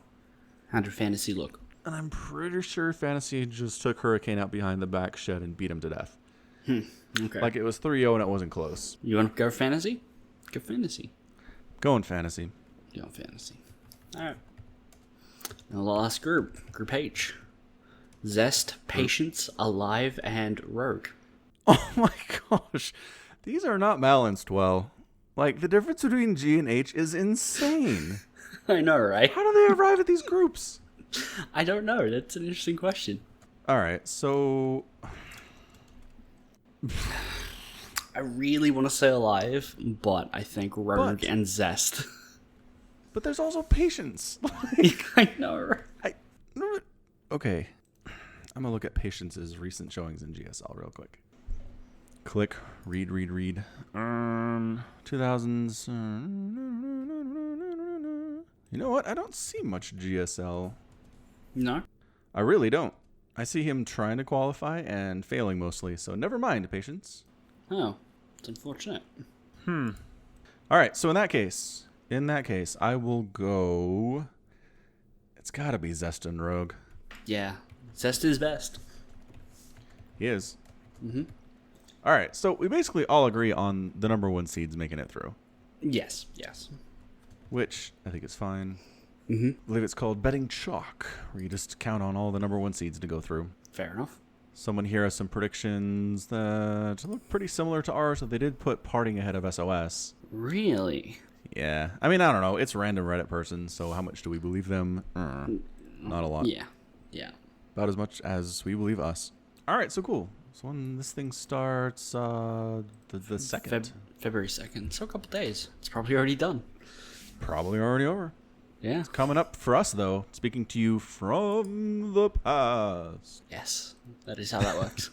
Speaker 2: How did Fantasy look?
Speaker 1: and I'm pretty sure Fantasy just took Hurricane out behind the back shed and beat him to death.
Speaker 2: Okay.
Speaker 1: Like it was 3-0 and it wasn't close.
Speaker 2: You want to go fantasy? Go fantasy.
Speaker 1: Going Fantasy.
Speaker 2: Go fantasy. All right. Now the last group, Group H. Zest, Patience, Alive, and Rogue.
Speaker 1: Oh my gosh. These are not balanced well. Like, the difference between G and H is insane.
Speaker 2: I know, right?
Speaker 1: How do they arrive at these groups?
Speaker 2: I don't know. That's an interesting question.
Speaker 1: All right, so...
Speaker 2: I really want to say Alive, but I think Rogue
Speaker 1: But-
Speaker 2: and Zest.
Speaker 1: But there's also Patience.
Speaker 2: I know.
Speaker 1: Okay. I'm going to look at Patience's recent showings in GSL real quick. Click, read. 2000s. You know what? I don't see much GSL.
Speaker 2: No?
Speaker 1: I really don't. I see him trying to qualify and failing mostly, so never mind, Patience.
Speaker 2: Oh, it's unfortunate.
Speaker 1: All right, so in that case, I will go... It's got to be Zest and Rogue.
Speaker 2: Yeah. Zest is best.
Speaker 1: He is. All right, so we basically all agree on the number 1 seeds making it through,
Speaker 2: Yes.
Speaker 1: which I think is fine.
Speaker 2: Mm-hmm.
Speaker 1: I believe it's called Betting Chalk, where you just count on all the number 1 seeds to go through.
Speaker 2: Fair enough.
Speaker 1: Someone here has some predictions that look pretty similar to ours, so they did put Parting ahead of SOS.
Speaker 2: Really?
Speaker 1: Yeah. I mean, I don't know. It's random Reddit person, so how much do we believe them? Not a lot.
Speaker 2: Yeah.
Speaker 1: About as much as we believe us. All right, so cool. So when this thing starts, the 2nd.
Speaker 2: February 2nd. So a couple days. It's probably already done.
Speaker 1: Probably already over.
Speaker 2: Yeah.
Speaker 1: Coming up for us, though, speaking to you from the past.
Speaker 2: Yes. That is how that works.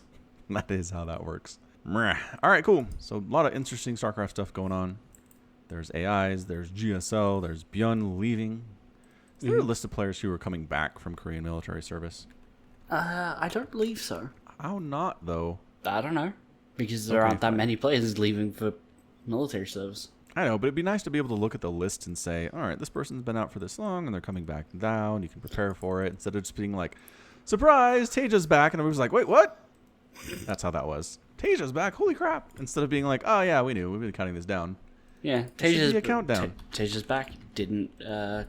Speaker 1: That is how that works. All right, cool. So a lot of interesting StarCraft stuff going on. There's AIs, there's GSL, there's Bjorn leaving. Is there a list of players who are coming back from Korean military service?
Speaker 2: I don't believe so.
Speaker 1: How not, though?
Speaker 2: I don't know. Because there
Speaker 1: Okay,
Speaker 2: aren't that
Speaker 1: fine.
Speaker 2: many players leaving for military service.
Speaker 1: I know, but it'd be nice to be able to look at the list and say, all right, this person's been out for this long and they're coming back down. You can prepare for it instead of just being like, surprise, Taja's back. And everyone's like, wait, what? That's how that was. Taja's back. Holy crap. Instead of being like, oh, yeah, we knew. We've been counting this down.
Speaker 2: Yeah.
Speaker 1: There should be a countdown.
Speaker 2: Taja's back. Didn't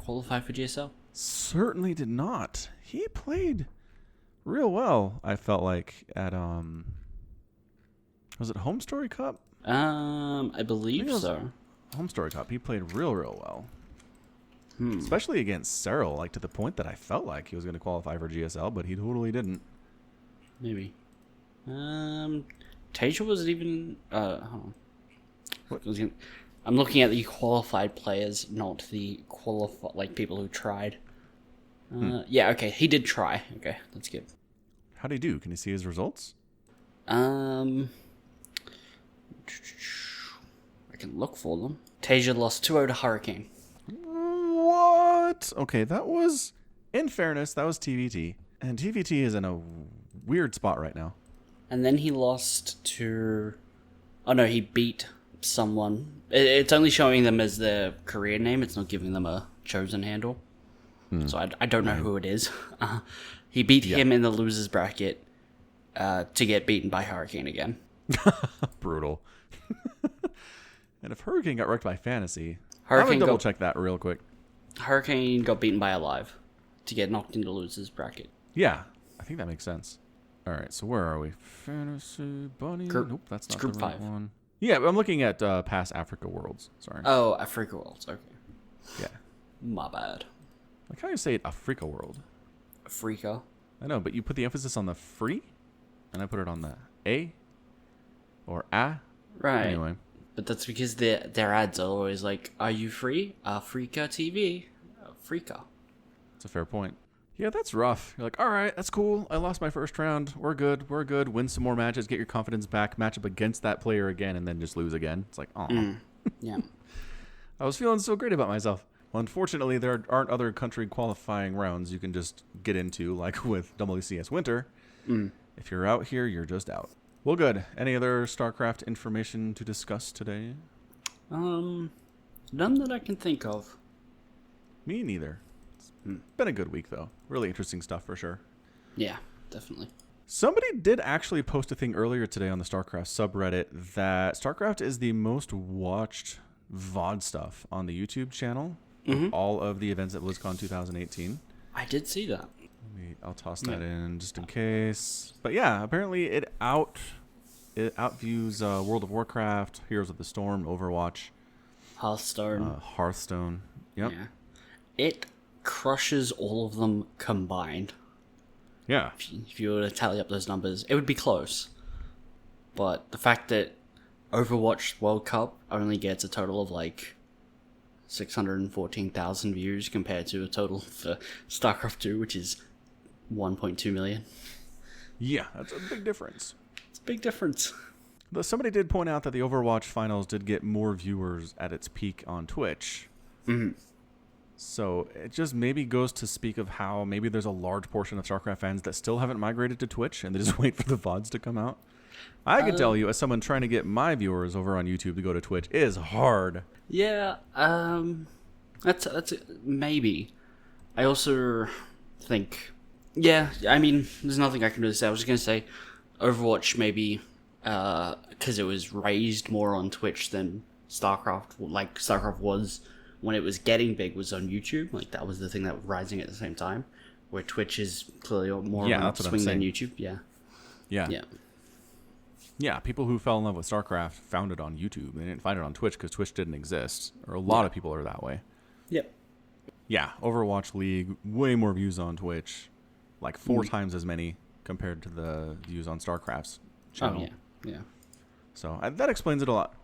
Speaker 2: qualify for GSL.
Speaker 1: Certainly did not. He played real well, I felt like, at, was it Home Story Cup?
Speaker 2: I believe so.
Speaker 1: Home Story Cup. He played real well. Especially against Cyril, like to the point that I felt like he was going to qualify for GSL, but he totally didn't.
Speaker 2: Maybe. Tasia wasn't even. Hold on.
Speaker 1: What?
Speaker 2: I'm looking at the qualified players, not the people who tried. Yeah. Okay. He did try. Okay, that's good.
Speaker 1: How'd he do? Can you see his results?
Speaker 2: I can look for them. Tasia lost 2-0 to Hurricane.
Speaker 1: What? Okay, that was, in fairness, that was TVT. And TVT is in a weird spot right now.
Speaker 2: And then he lost to... Oh no, he beat someone. It's only showing them as their career name. It's not giving them a chosen handle. So I don't know who it is. He beat him in the losers bracket to get beaten by Hurricane again.
Speaker 1: Brutal. And if Hurricane got wrecked by Fantasy, I'm
Speaker 2: Hurricane
Speaker 1: going to double
Speaker 2: got-
Speaker 1: check that real quick.
Speaker 2: Hurricane got beaten by Alive to get knocked into losers bracket.
Speaker 1: Yeah, I think that makes sense. All right, so where are we? Fantasy Bunny? Nope, that's not
Speaker 2: Group
Speaker 1: the right
Speaker 2: 5.
Speaker 1: one. Yeah, but I'm looking at past Africa Worlds. Sorry.
Speaker 2: Oh, Africa Worlds. Okay.
Speaker 1: Yeah.
Speaker 2: My bad.
Speaker 1: Like how you say it, Africa World.
Speaker 2: Africa.
Speaker 1: I know, but you put the emphasis on the free, and I put it on the A or A.
Speaker 2: Right.
Speaker 1: Anyway.
Speaker 2: But that's because their ads are always like, "Are you free? Africa TV, Africa."
Speaker 1: It's a fair point. Yeah, that's rough. You're like, all right, that's cool. I lost my first round. We're good. Win some more matches. Get your confidence back. Match up against that player again, and then just lose again. It's like, oh.
Speaker 2: Yeah.
Speaker 1: I was feeling so great about myself. Well, unfortunately, there aren't other country qualifying rounds you can just get into, like with WCS Winter. If you're out here, you're just out. Well, good. Any other StarCraft information to discuss today?
Speaker 2: None that I can think of.
Speaker 1: Me neither. It's Been a good week, though. Really interesting stuff for sure.
Speaker 2: Yeah, definitely.
Speaker 1: Somebody did actually post a thing earlier today on the StarCraft subreddit that StarCraft is the most watched VOD stuff on the YouTube channel of all of the events at BlizzCon 2018.
Speaker 2: I did see that.
Speaker 1: I'll toss that in just in case. But yeah, apparently it outviews World of Warcraft, Heroes of the Storm, Overwatch,
Speaker 2: Hearthstone.
Speaker 1: Yep.
Speaker 2: Yeah. It crushes all of them combined.
Speaker 1: Yeah.
Speaker 2: If you were to tally up those numbers, it would be close. But the fact that Overwatch World Cup only gets a total of like 614,000 views compared to a total for StarCraft 2, which is 1.2 million.
Speaker 1: Yeah, that's a big difference.
Speaker 2: It's a big difference.
Speaker 1: Though somebody did point out that the Overwatch finals did get more viewers at its peak on Twitch. So it just maybe goes to speak of how maybe there's a large portion of StarCraft fans that still haven't migrated to Twitch and they just wait for the VODs to come out. I can tell you, as someone trying to get my viewers over on YouTube to go to Twitch, is hard.
Speaker 2: Yeah, that's maybe. I also think, yeah, I mean, there's nothing I can really say. I was just gonna say, Overwatch maybe, because it was raised more on Twitch than StarCraft, like StarCraft was when it was getting big, was on YouTube. Like that was the thing that was rising at the same time, where Twitch is clearly more of an upswing than YouTube.
Speaker 1: Yeah, people who fell in love with StarCraft found it on YouTube. They didn't find it on Twitch because Twitch didn't exist. Or a lot of people are that way.
Speaker 2: Yep.
Speaker 1: Yeah, Overwatch League, way more views on Twitch. Like 4 times as many compared to the views on StarCraft's channel.
Speaker 2: Oh, yeah.
Speaker 1: So that explains it a lot,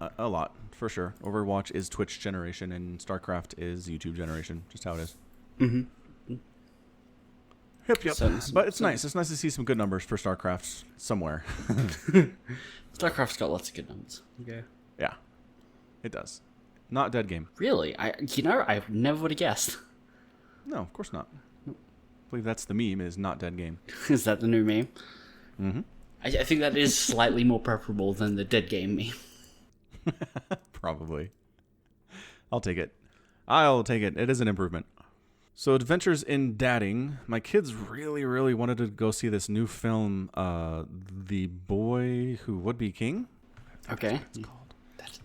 Speaker 1: for sure. Overwatch is Twitch generation and StarCraft is YouTube generation. Just how it is. Yep. But it's nice. It's nice to see some good numbers for StarCraft somewhere.
Speaker 2: StarCraft's got lots of good numbers. Okay.
Speaker 1: Yeah, it does. Not dead game.
Speaker 2: Really? I never would have guessed.
Speaker 1: No, of course not. I believe that's the meme, is not dead game.
Speaker 2: Is that the new meme? Mm-hmm. I think that is slightly more preferable than the dead game meme.
Speaker 1: Probably. I'll take it. It is an improvement. So, Adventures in Dadding. My kids really, really wanted to go see this new film, The Boy Who Would Be King.
Speaker 2: Okay.
Speaker 1: That's what it's called.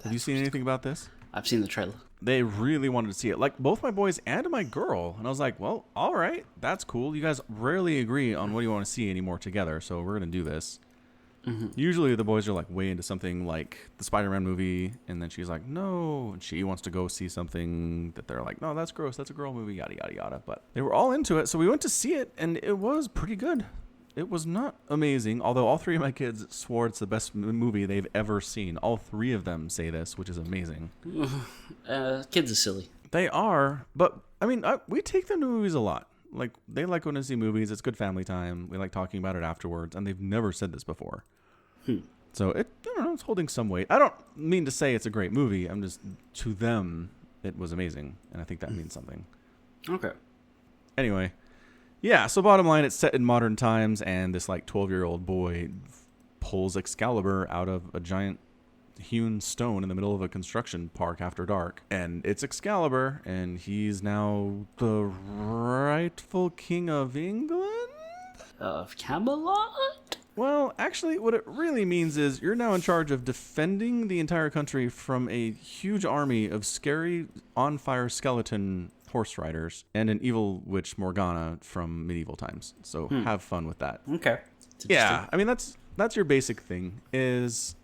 Speaker 1: Have you seen anything about this?
Speaker 2: I've seen the trailer.
Speaker 1: They really wanted to see it. Like, both my boys and my girl. And I was like, well, all right. That's cool. You guys rarely agree on what you want to see anymore together, so we're going to do this. Usually the boys are like way into something like the Spider-Man movie, and then she's like, no, and she wants to go see something that they're like, no, that's gross, that's a girl movie, yada yada yada. But they were all into it, so we went to see it, and it was pretty good. It was not amazing, although all 3 of my kids swore it's the best movie they've ever seen. All 3 of them say this, which is amazing.
Speaker 2: Kids are silly.
Speaker 1: They are, but I mean, we take them to movies a lot. Like, they like going to see movies. It's good family time. We like talking about it afterwards, and they've never said this before. So I don't know, it's holding some weight. I don't mean to say it's a great movie. I'm just, to them, it was amazing, and I think that means something.
Speaker 2: Okay.
Speaker 1: Anyway, yeah, so bottom line, it's set in modern times, and this, like, 12-year-old boy pulls Excalibur out of a giant hewn stone in the middle of a construction park after dark. And it's Excalibur, and he's now the rightful king of England?
Speaker 2: Of Camelot?
Speaker 1: Well, actually, what it really means is you're now in charge of defending the entire country from a huge army of scary, on-fire skeleton horse riders and an evil witch Morgana from medieval times. So have fun with that.
Speaker 2: Okay.
Speaker 1: Yeah, I mean, that's your basic thing, is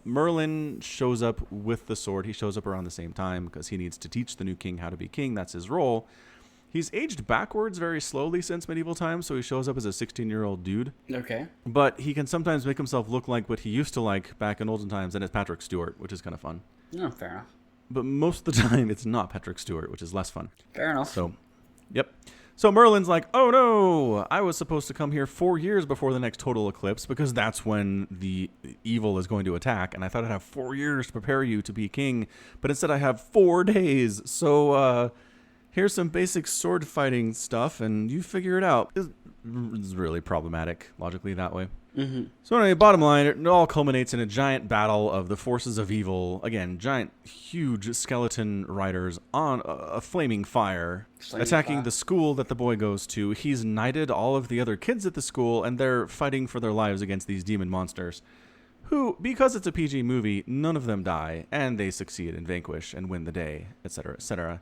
Speaker 1: Merlin shows up with the sword. He shows up around the same time because he needs to teach the new king how to be king. That's his role. He's aged backwards very slowly since medieval times, so he shows up as a 16-year-old dude.
Speaker 2: Okay.
Speaker 1: But he can sometimes make himself look like what he used to like back in olden times, and it's Patrick Stewart, which is kind of fun.
Speaker 2: No, fair enough.
Speaker 1: But most of the time, it's not Patrick Stewart, which is less fun.
Speaker 2: Fair enough.
Speaker 1: So, yep. So Merlin's like, oh no, I was supposed to come here 4 years before the next total eclipse because that's when the evil is going to attack. And I thought I'd have 4 years to prepare you to be king, but instead I have 4 days. So here's some basic sword fighting stuff and you figure it out. is really problematic logically that way. Mm-hmm. So anyway, bottom line, it all culminates in a giant battle of the forces of evil. Again, giant, huge skeleton riders on a flaming fire, attacking the school that the boy goes to. He's knighted all of the other kids at the school, and they're fighting for their lives against these demon monsters, who, because it's a PG movie, none of them die, and they succeed and vanquish and win the day, etc., etc.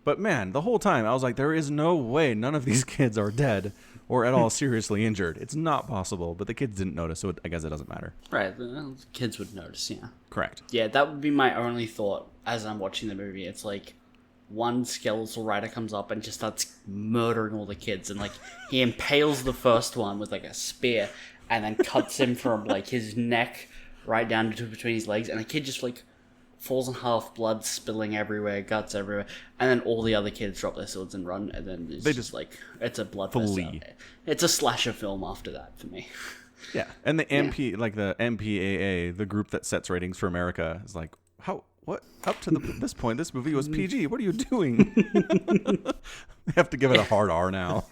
Speaker 1: But man, the whole time, I was like, there is no way none of these kids are dead or at all seriously injured. It's not possible, but the kids didn't notice, so I guess it doesn't matter.
Speaker 2: Right, the kids would notice, yeah.
Speaker 1: Correct.
Speaker 2: Yeah, that would be my only thought as I'm watching the movie. It's like one skeletal rider comes up and just starts murdering all the kids, and like he impales the first one with like a spear and then cuts him from like his neck right down to between his legs, and the kid just like falls in half, blood spilling everywhere, guts everywhere, and then all the other kids drop their swords and run, and then it's just like, it's a bloodfest. It's a slasher film after that for me.
Speaker 1: Yeah, and the like the MPAA, the group that sets ratings for America, is like, what? Up to this point, this movie was PG. What are you doing? They have to give it a hard R now.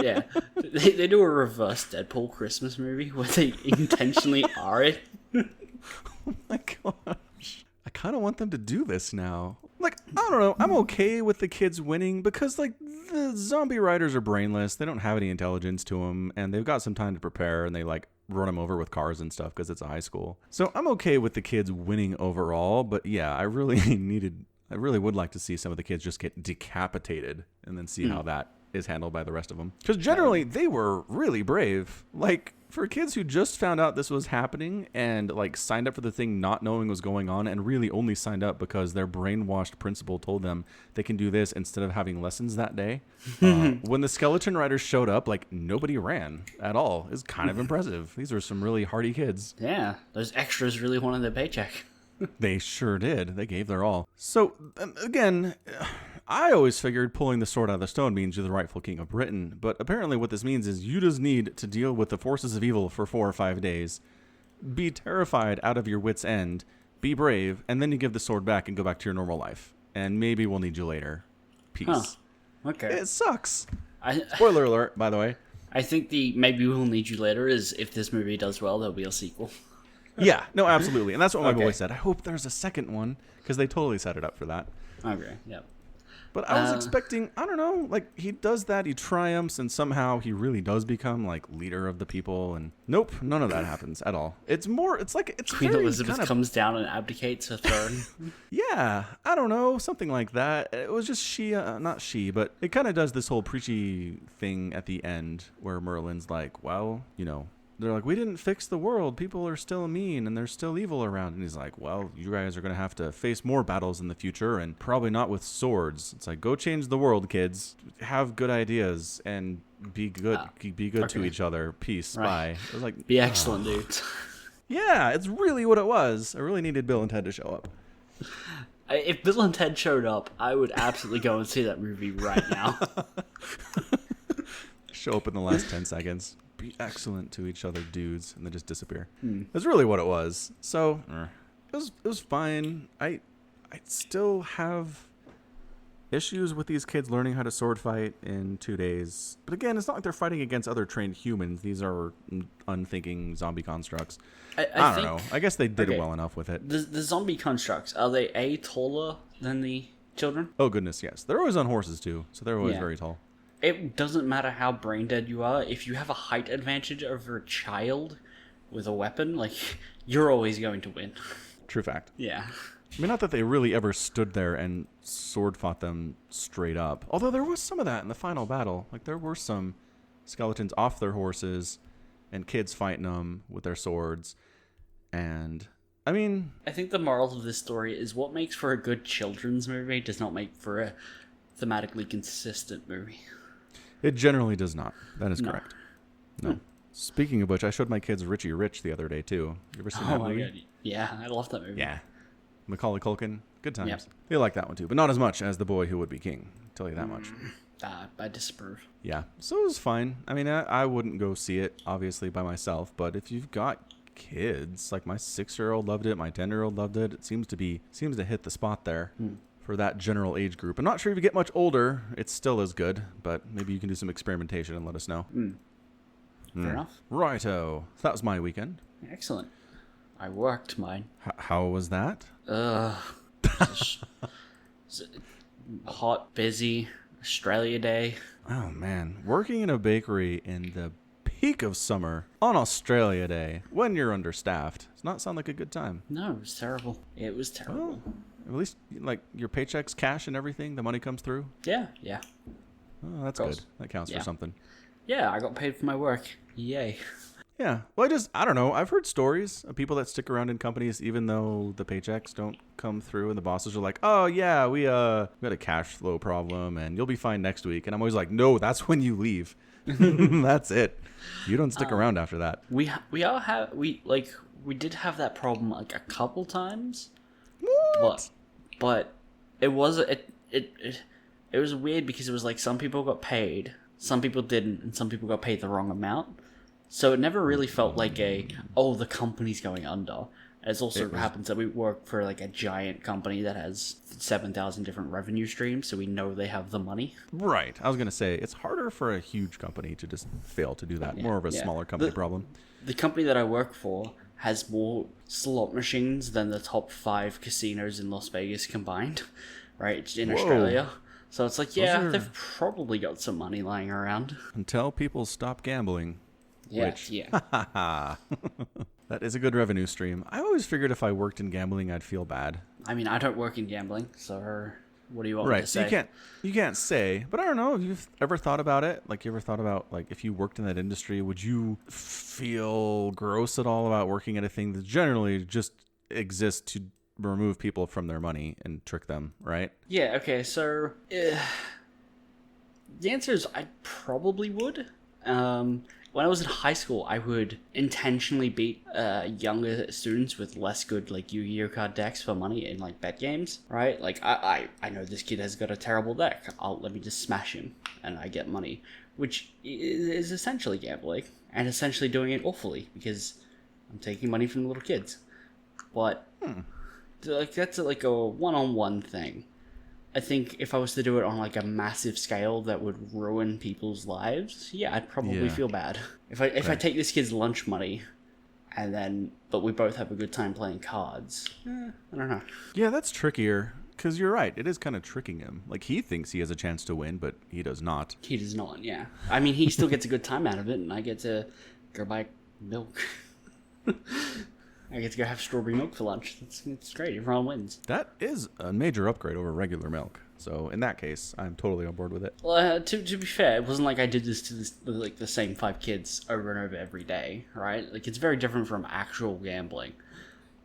Speaker 2: Yeah, they do a reverse Deadpool Christmas movie where they intentionally R it.
Speaker 1: Oh my gosh. I kind of want them to do this now. Like, I don't know. I'm okay with the kids winning because, like, the zombie riders are brainless. They don't have any intelligence to them, and they've got some time to prepare, and they, like, run them over with cars and stuff because it's a high school. So I'm okay with the kids winning overall, but yeah, I really would like to see some of the kids just get decapitated and then see how that is handled by the rest of them. Because generally, they were really brave. Like, for kids who just found out this was happening and, like, signed up for the thing not knowing what was going on and really only signed up because their brainwashed principal told them they can do this instead of having lessons that day. When the skeleton riders showed up, like, nobody ran at all. It's kind of impressive. These are some really hardy kids.
Speaker 2: Yeah, those extras really wanted their paycheck.
Speaker 1: They sure did. They gave their all. So, again, I always figured pulling the sword out of the stone means you're the rightful king of Britain, but apparently what this means is you just need to deal with the forces of evil for 4 or 5 days, be terrified out of your wits' end, be brave, and then you give the sword back and go back to your normal life. And maybe we'll need you later. Peace.
Speaker 2: Huh. Okay.
Speaker 1: It sucks. Spoiler alert, by the way.
Speaker 2: I think the maybe we'll need you later is if this movie does well, there'll be a sequel.
Speaker 1: Yeah, no, absolutely. And that's what my boy said. I hope there's a second one, because they totally set it up for that.
Speaker 2: Okay, yep.
Speaker 1: But I was expecting, I don't know, like, he does that, he triumphs, and somehow he really does become, like, leader of the people, and nope, none of that happens at all. It's more, it's like, it's
Speaker 2: Queen
Speaker 1: very
Speaker 2: Elizabeth
Speaker 1: kind of,
Speaker 2: comes down and abdicates her throne.
Speaker 1: yeah, I don't know, something like that. It was just not she, but it kind of does this whole preachy thing at the end, where Merlin's like, well, you know, they're like, we didn't fix the world. People are still mean and there's still evil around. And he's like, well, you guys are going to have to face more battles in the future and probably not with swords. It's like, go change the world, kids. Have good ideas and be good. Be good to each other. Peace. Right. Bye. It was like,
Speaker 2: be excellent, dudes.
Speaker 1: Yeah, it's really what it was. I really needed Bill and Ted to show up.
Speaker 2: If Bill and Ted showed up, I would absolutely go and see that movie right now.
Speaker 1: Show up in the last 10 seconds. Be excellent to each other, dudes, and then just disappear. That's really what it was. So it was fine. I still have issues with these kids learning how to sword fight in 2 days. But again, it's not like they're fighting against other trained humans. These are unthinking zombie constructs. I don't know. I guess they did well enough with it.
Speaker 2: The zombie constructs, are they taller than the children?
Speaker 1: Oh goodness, yes. They're always on horses too, so they're always very tall.
Speaker 2: It doesn't matter how brain dead you are. If you have a height advantage over a child with a weapon, like, you're always going to win.
Speaker 1: True fact.
Speaker 2: Yeah.
Speaker 1: I mean, not that they really ever stood there and sword fought them straight up. Although there was some of that in the final battle. Like, there were some skeletons off their horses and kids fighting them with their swords. And, I mean...
Speaker 2: I think the moral of this story is what makes for a good children's movie does not make for a thematically consistent movie.
Speaker 1: It generally does not. That is correct. No. Speaking of which, I showed my kids Richie Rich the other day, too. You ever seen that movie?
Speaker 2: God. Yeah, I love that movie.
Speaker 1: Yeah. Macaulay Culkin. Good times.
Speaker 2: Yep.
Speaker 1: They like that one, too. But not as much as The Boy Who Would Be King. I'll tell you that much.
Speaker 2: I disapprove.
Speaker 1: Yeah. So it was fine. I mean, I wouldn't go see it, obviously, by myself. But if you've got kids, like my 6-year-old loved it, my 10-year-old loved it. It seems to hit the spot there. For that general age group. I'm not sure if you get much older, it's still as good, but maybe you can do some experimentation and let us know.
Speaker 2: fair enough.
Speaker 1: Righto. That was my weekend.
Speaker 2: Excellent. I worked mine.
Speaker 1: How was that?
Speaker 2: Just hot, busy, Australia Day.
Speaker 1: Oh, man. Working in a bakery in the peak of summer on Australia Day when you're understaffed does not sound like a good time.
Speaker 2: No, it was terrible. It was terrible.
Speaker 1: Well, at least, like, your paychecks cash and everything, the money comes through.
Speaker 2: Yeah.
Speaker 1: Oh, that's
Speaker 2: Gross.
Speaker 1: good. That counts
Speaker 2: Yeah.
Speaker 1: for something.
Speaker 2: Yeah, I got paid for my work. Yay.
Speaker 1: Yeah. Well, I don't know. I've heard stories of people that stick around in companies even though the paychecks don't come through and the bosses are like, oh, yeah, we got a cash flow problem and you'll be fine next week. And I'm always like, no, that's when you leave. That's it. You don't stick around after that.
Speaker 2: We did have that problem like a couple times.
Speaker 1: What?
Speaker 2: But it was weird because it was like some people got paid, some people didn't, and some people got paid the wrong amount. So it never really felt like the company's going under. It also happens that we work for like a giant company that has 7,000 different revenue streams, so we know they have the money.
Speaker 1: Right. I was going to say, it's harder for a huge company to just fail to do that. More of a smaller company problem.
Speaker 2: The company that I work for has more slot machines than the top 5 casinos in Las Vegas combined, right, in Australia. So it's like, they've probably got some money lying around.
Speaker 1: Until people stop gambling.
Speaker 2: Yeah.
Speaker 1: That is a good revenue stream. I always figured if I worked in gambling, I'd feel bad.
Speaker 2: I mean, I don't work in gambling, so what do you want me to
Speaker 1: Right, so
Speaker 2: say?
Speaker 1: you can't say, but I don't know. Have you ever thought about it? Like, you ever thought about, like, if you worked in that industry, would you feel gross at all about working at a thing that generally just exists to remove people from their money and trick them, right?
Speaker 2: Yeah, okay, so the answer is I probably would. When I was in high school, I would intentionally beat younger students with less good like Yu-Gi-Oh card decks for money in like bet games, right? Like I know this kid has got a terrible deck. Let me just smash him and I get money, which is essentially gambling and essentially doing it awfully because I'm taking money from the little kids. But like that's like a one-on-one thing. I think if I was to do it on like a massive scale that would ruin people's lives, I'd probably feel bad. If I take this kid's lunch money, but we both have a good time playing cards, I don't know.
Speaker 1: Yeah, that's trickier, because you're right. It is kind of tricking him. Like, he thinks he has a chance to win, but he does not.
Speaker 2: He does not, yeah. I mean, he still gets a good time out of it, and I get to go buy milk. I get to go have strawberry milk for lunch. It's great. Everyone wins.
Speaker 1: That is a major upgrade over regular milk. So in that case, I'm totally on board with it.
Speaker 2: Well, to be fair, it wasn't like I did this to like the same 5 kids over and over every day, right? Like it's very different from actual gambling.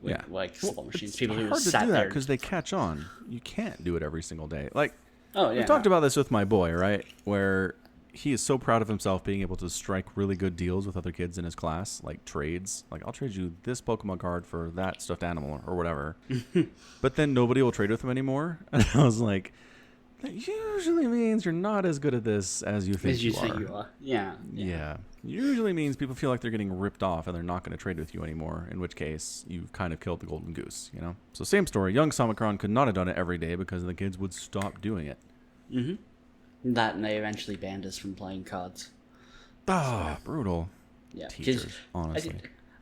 Speaker 2: With, like slot machines. People who
Speaker 1: hard to
Speaker 2: sat
Speaker 1: do that
Speaker 2: there
Speaker 1: because they catch on. You can't do it every single day. Like,
Speaker 2: oh yeah,
Speaker 1: we talked about this with my boy, right? Where he is so proud of himself being able to strike really good deals with other kids in his class, like trades. Like, I'll trade you this Pokemon card for that stuffed animal or whatever. But then nobody will trade with him anymore. And I was like, that usually means you're not as good at this as you think you are. Yeah. Usually means people feel like they're getting ripped off and they're not going to trade with you anymore, in which case you've kind of killed the golden goose, you know? So same story. Young Samicron could not have done it every day because the kids would stop doing it.
Speaker 2: Mm-hmm. That and they eventually banned us from playing cards.
Speaker 1: Brutal.
Speaker 2: Yeah,
Speaker 1: teachers, honestly.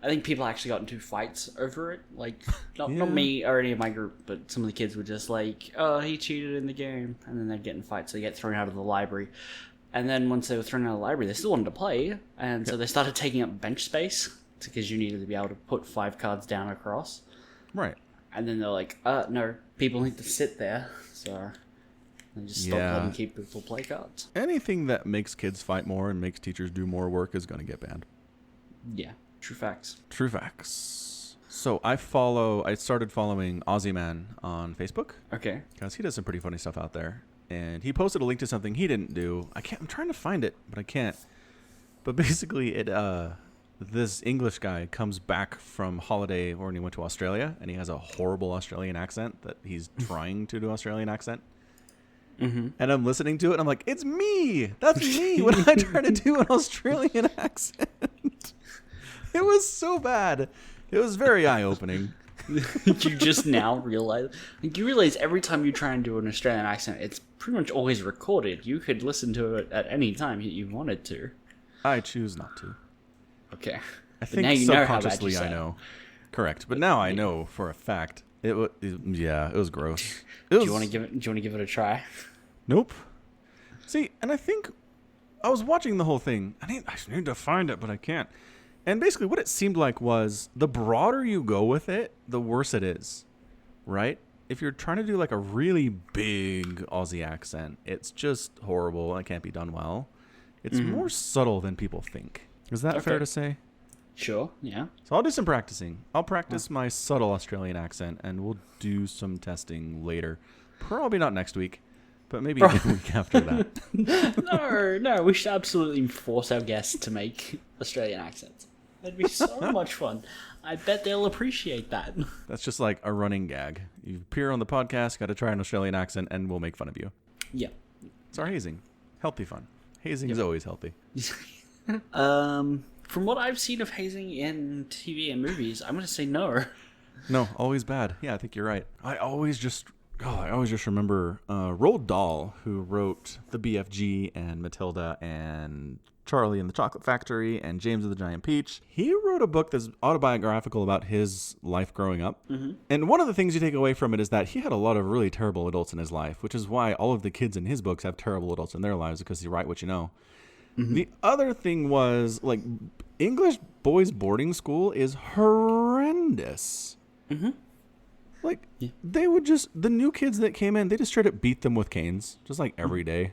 Speaker 2: I think people actually got into fights over it. Like, not me or any of my group, but some of the kids were just like, oh, he cheated in the game. And then they'd get in fights. So they get thrown out of the library. And then once they were thrown out of the library, they still wanted to play. And so they started taking up bench space because you needed to be able to put 5 cards down across.
Speaker 1: Right.
Speaker 2: And then they're like, no, people need to sit there. So they just stopped letting people play cards.
Speaker 1: Anything that makes kids fight more and makes teachers do more work is going to get banned.
Speaker 2: Yeah, true facts.
Speaker 1: True facts. So I started following Aussie Man on Facebook.
Speaker 2: Okay.
Speaker 1: Because he does some pretty funny stuff out there. And he posted a link to something he didn't do. I'm trying to find it, but I can't. But basically, this English guy comes back from holiday when he went to Australia, and he has a horrible Australian accent that he's trying to do Australian accent.
Speaker 2: Mm-hmm.
Speaker 1: And I'm listening to it, and I'm like, it's me! That's me when I try to do an Australian accent. It was so bad. It was very eye-opening.
Speaker 2: You just now realize... Like, you realize every time you try and do an Australian accent, it's pretty much always recorded. You could listen to it at any time you wanted to.
Speaker 1: I choose not to.
Speaker 2: Okay.
Speaker 1: I
Speaker 2: But now
Speaker 1: think
Speaker 2: you know how bad
Speaker 1: subconsciously
Speaker 2: you
Speaker 1: I
Speaker 2: suck.
Speaker 1: know. Correct. But now I know for a fact. Yeah, it was gross. It was,
Speaker 2: Do you want to give it? Do you want to give it a try?
Speaker 1: Nope. See, and I think I was watching the whole thing. I need to find it, but I can't. And basically, what it seemed like was the broader you go with it, the worse it is, right? If you're trying to do like a really big Aussie accent, it's just horrible and it can't be done well. It's more subtle than people think. Is that fair
Speaker 2: Okay.
Speaker 1: to say?
Speaker 2: Sure. Yeah.
Speaker 1: So I'll do some practicing. I'll practice my subtle Australian accent, and we'll do some testing later. Probably not next week, but maybe the week after that.
Speaker 2: No. We should absolutely force our guests to make Australian accents. That'd be so much fun. I bet they'll appreciate that.
Speaker 1: That's just like a running gag. You appear on the podcast, got to try an Australian accent, and we'll make fun of you.
Speaker 2: Yeah.
Speaker 1: It's our hazing. Healthy fun. Hazing is always healthy.
Speaker 2: From what I've seen of hazing in TV and movies, I'm gonna say no.
Speaker 1: No, always bad. Yeah, I think you're right. I always just remember Roald Dahl, who wrote The BFG and Matilda and Charlie and the Chocolate Factory and James and the Giant Peach. He wrote a book that's autobiographical about his life growing up. And one of the things you take away from it is that he had a lot of really terrible adults in his life, which is why all of the kids in his books have terrible adults in their lives, because you write what you know. The other thing was, like, English boys' boarding school is horrendous. Like, they would just, the new kids that came in, they just straight up beat them with canes, just like every day.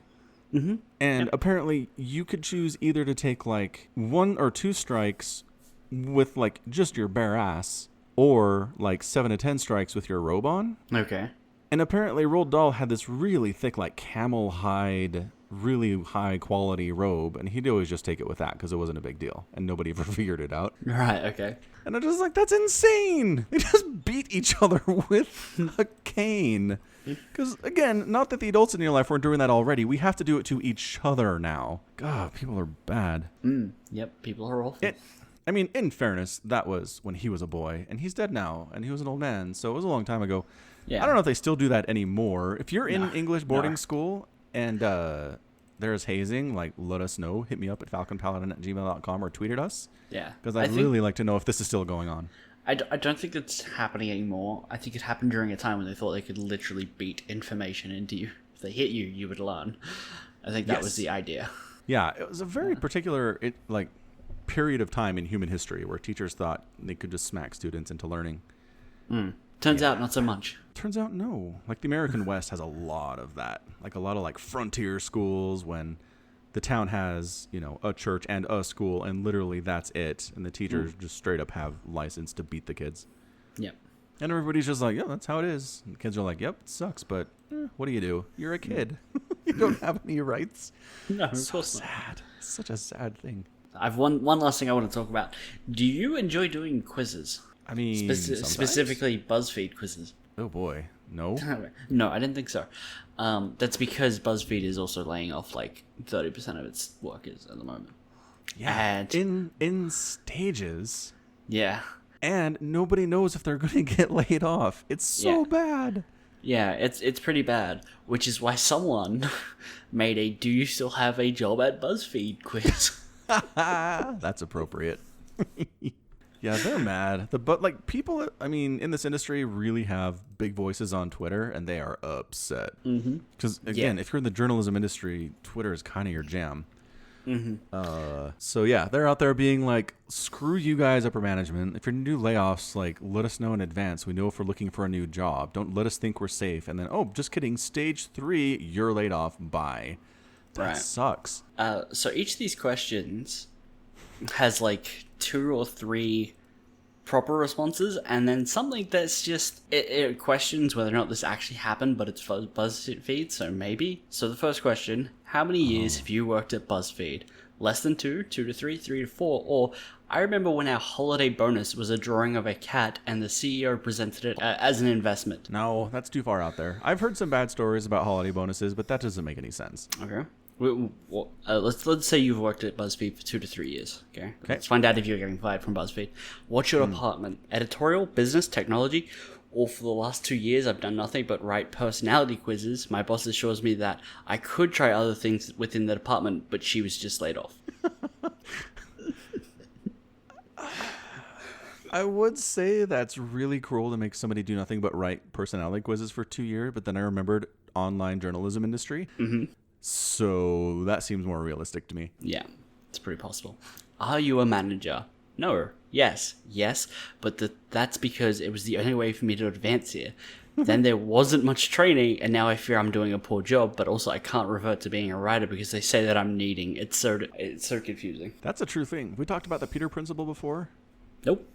Speaker 1: And apparently you could choose either to take like 1 or 2 strikes with like just your bare ass, or like 7 to 10 strikes with your robe on.
Speaker 2: Okay.
Speaker 1: And apparently Roald Dahl had this really thick, like camel hide, really high quality robe, and he'd always just take it with that because it wasn't a big deal, and nobody ever figured it out.
Speaker 2: Right. Okay.
Speaker 1: And I'm just like, that's insane. They just beat each other with a cane. Because, again, not that the adults in your life weren't doing that already. We have to do it to each other now. God, people are bad.
Speaker 2: Yep. People are awful.
Speaker 1: I mean, in fairness, that was when he was a boy, and he's dead now, and he was an old man, so it was a long time ago.
Speaker 2: Yeah.
Speaker 1: I don't know if they still do that anymore. If you're in
Speaker 2: No.
Speaker 1: English boarding
Speaker 2: No.
Speaker 1: school and there's hazing, like, let us know. Hit me up at falconpaladin@gmail.com or tweet at us.
Speaker 2: Yeah.
Speaker 1: Because
Speaker 2: I
Speaker 1: I'd
Speaker 2: think-
Speaker 1: really like to know if this is still going on.
Speaker 2: I don't think it's happening anymore. I think it happened during a time when they thought they could literally beat information into you. If they hit you, you would learn. I think that was
Speaker 1: Yes.
Speaker 2: the idea.
Speaker 1: Yeah, it was a very particular period of time in human history where teachers thought they could just smack students into learning.
Speaker 2: Turns out, not so much.
Speaker 1: Turns out, no. Like, the American West has a lot of that. Like, a lot of, like, frontier schools when the town has, you know, a church and a school, and literally that's it. And the teachers just straight up have license to beat the kids.
Speaker 2: Yep.
Speaker 1: And everybody's just like, yeah, that's how it is. And the kids are like, yep, it sucks, but what do? You're a kid. You don't have any rights.
Speaker 2: No, of
Speaker 1: So
Speaker 2: course not.
Speaker 1: sad. Such a sad thing.
Speaker 2: I've one last thing I want to talk about. Do you enjoy doing quizzes?
Speaker 1: I mean, sometimes.
Speaker 2: Specifically BuzzFeed quizzes.
Speaker 1: Oh, boy. No.
Speaker 2: No, I didn't think so. That's because BuzzFeed is also laying off like 30% of its workers at the moment.
Speaker 1: Yeah.
Speaker 2: And
Speaker 1: In stages.
Speaker 2: yeah,
Speaker 1: And nobody knows if they're going to get laid off. It's so
Speaker 2: Yeah.
Speaker 1: bad.
Speaker 2: yeah, it's pretty bad. Which is why someone made a "Do you still have a job at BuzzFeed?" quiz.
Speaker 1: That's appropriate. Yeah, they're mad. But like people, I mean, in this industry really have big voices on Twitter, and they are upset. Because again, if you're in the journalism industry, Twitter is kind of your jam. So yeah, they're out there being like, screw you guys, upper management. If you're gonna do layoffs, like, let us know in advance. We know if we're looking for a new job. Don't let us think we're safe. And then, oh, just kidding. Stage 3, you're laid off. Bye. That
Speaker 2: Right.
Speaker 1: sucks.
Speaker 2: So each of these questions has like 2 or 3 proper responses, and then something that's just it questions whether or not this actually happened, but it's for BuzzFeed, so maybe. So the first question: how many years have you worked at BuzzFeed? Less than 2, 2 to 3, 3 to 4, or I remember when our holiday bonus was a drawing of a cat, and the CEO presented it as an investment.
Speaker 1: No, that's too far out there. I've heard some bad stories about holiday bonuses, but that doesn't make any sense.
Speaker 2: Okay. Let's say you've worked at BuzzFeed for 2 to 3 years. Okay.
Speaker 1: Okay.
Speaker 2: Let's find out if you're getting fired from BuzzFeed. What's your department? Editorial, business, technology? Or for the last 2 years, I've done nothing but write personality quizzes. My boss assures me that I could try other things within the department, but she was just laid off.
Speaker 1: I would say that's really cruel to make somebody do nothing but write personality quizzes for 2 years, but then I remembered online journalism industry. Mm-hmm. So that seems more realistic to me.
Speaker 2: Yeah, it's pretty possible. Are you a manager? No. Yes. Yes. But that's because it was the only way for me to advance here. Then there wasn't much training, and now I fear I'm doing a poor job, but also I can't revert to being a writer because they say that I'm needing. It's so confusing.
Speaker 1: That's a true thing. We talked about the Peter Principle before.
Speaker 2: Nope.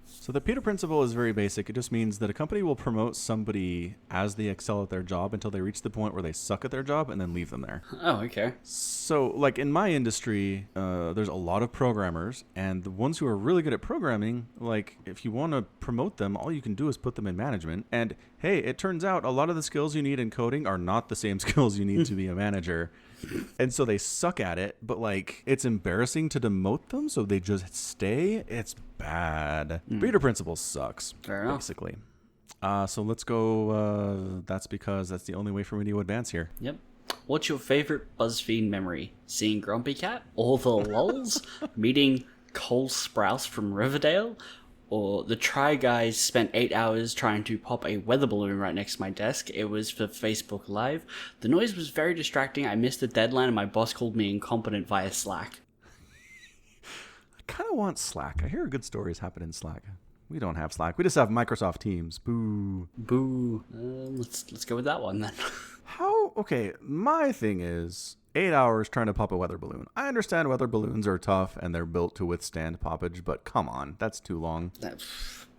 Speaker 1: So the Peter Principle is very basic. It just means that a company will promote somebody as they excel at their job until they reach the point where they suck at their job and then leave them there.
Speaker 2: Oh, okay.
Speaker 1: So, like in my industry, there's a lot of programmers, and the ones who are really good at programming, like if you want to promote them, all you can do is put them in management. And hey, it turns out a lot of the skills you need in coding are not the same skills you need to be a manager. And so they suck at it, but like it's embarrassing to demote them, so they just stay. It's bad. Peter Principle sucks,
Speaker 2: Fair enough.
Speaker 1: basically. So let's go. That's because that's the only way for me to advance here.
Speaker 2: Yep. What's your favorite BuzzFeed memory? Seeing Grumpy Cat? Or the lulz? Meeting Cole Sprouse from Riverdale? Or the Try Guys spent 8 hours trying to pop a weather balloon right next to my desk. It was for Facebook Live. The noise was very distracting. I missed the deadline and my boss called me incompetent via Slack.
Speaker 1: I kind of want Slack. I hear good stories happen in Slack. We don't have Slack. We just have Microsoft Teams. Boo.
Speaker 2: Boo. Let's go with that one then.
Speaker 1: How? Okay, my thing is 8 hours trying to pop a weather balloon. I understand weather balloons are tough and they're built to withstand poppage, but come on, that's too long.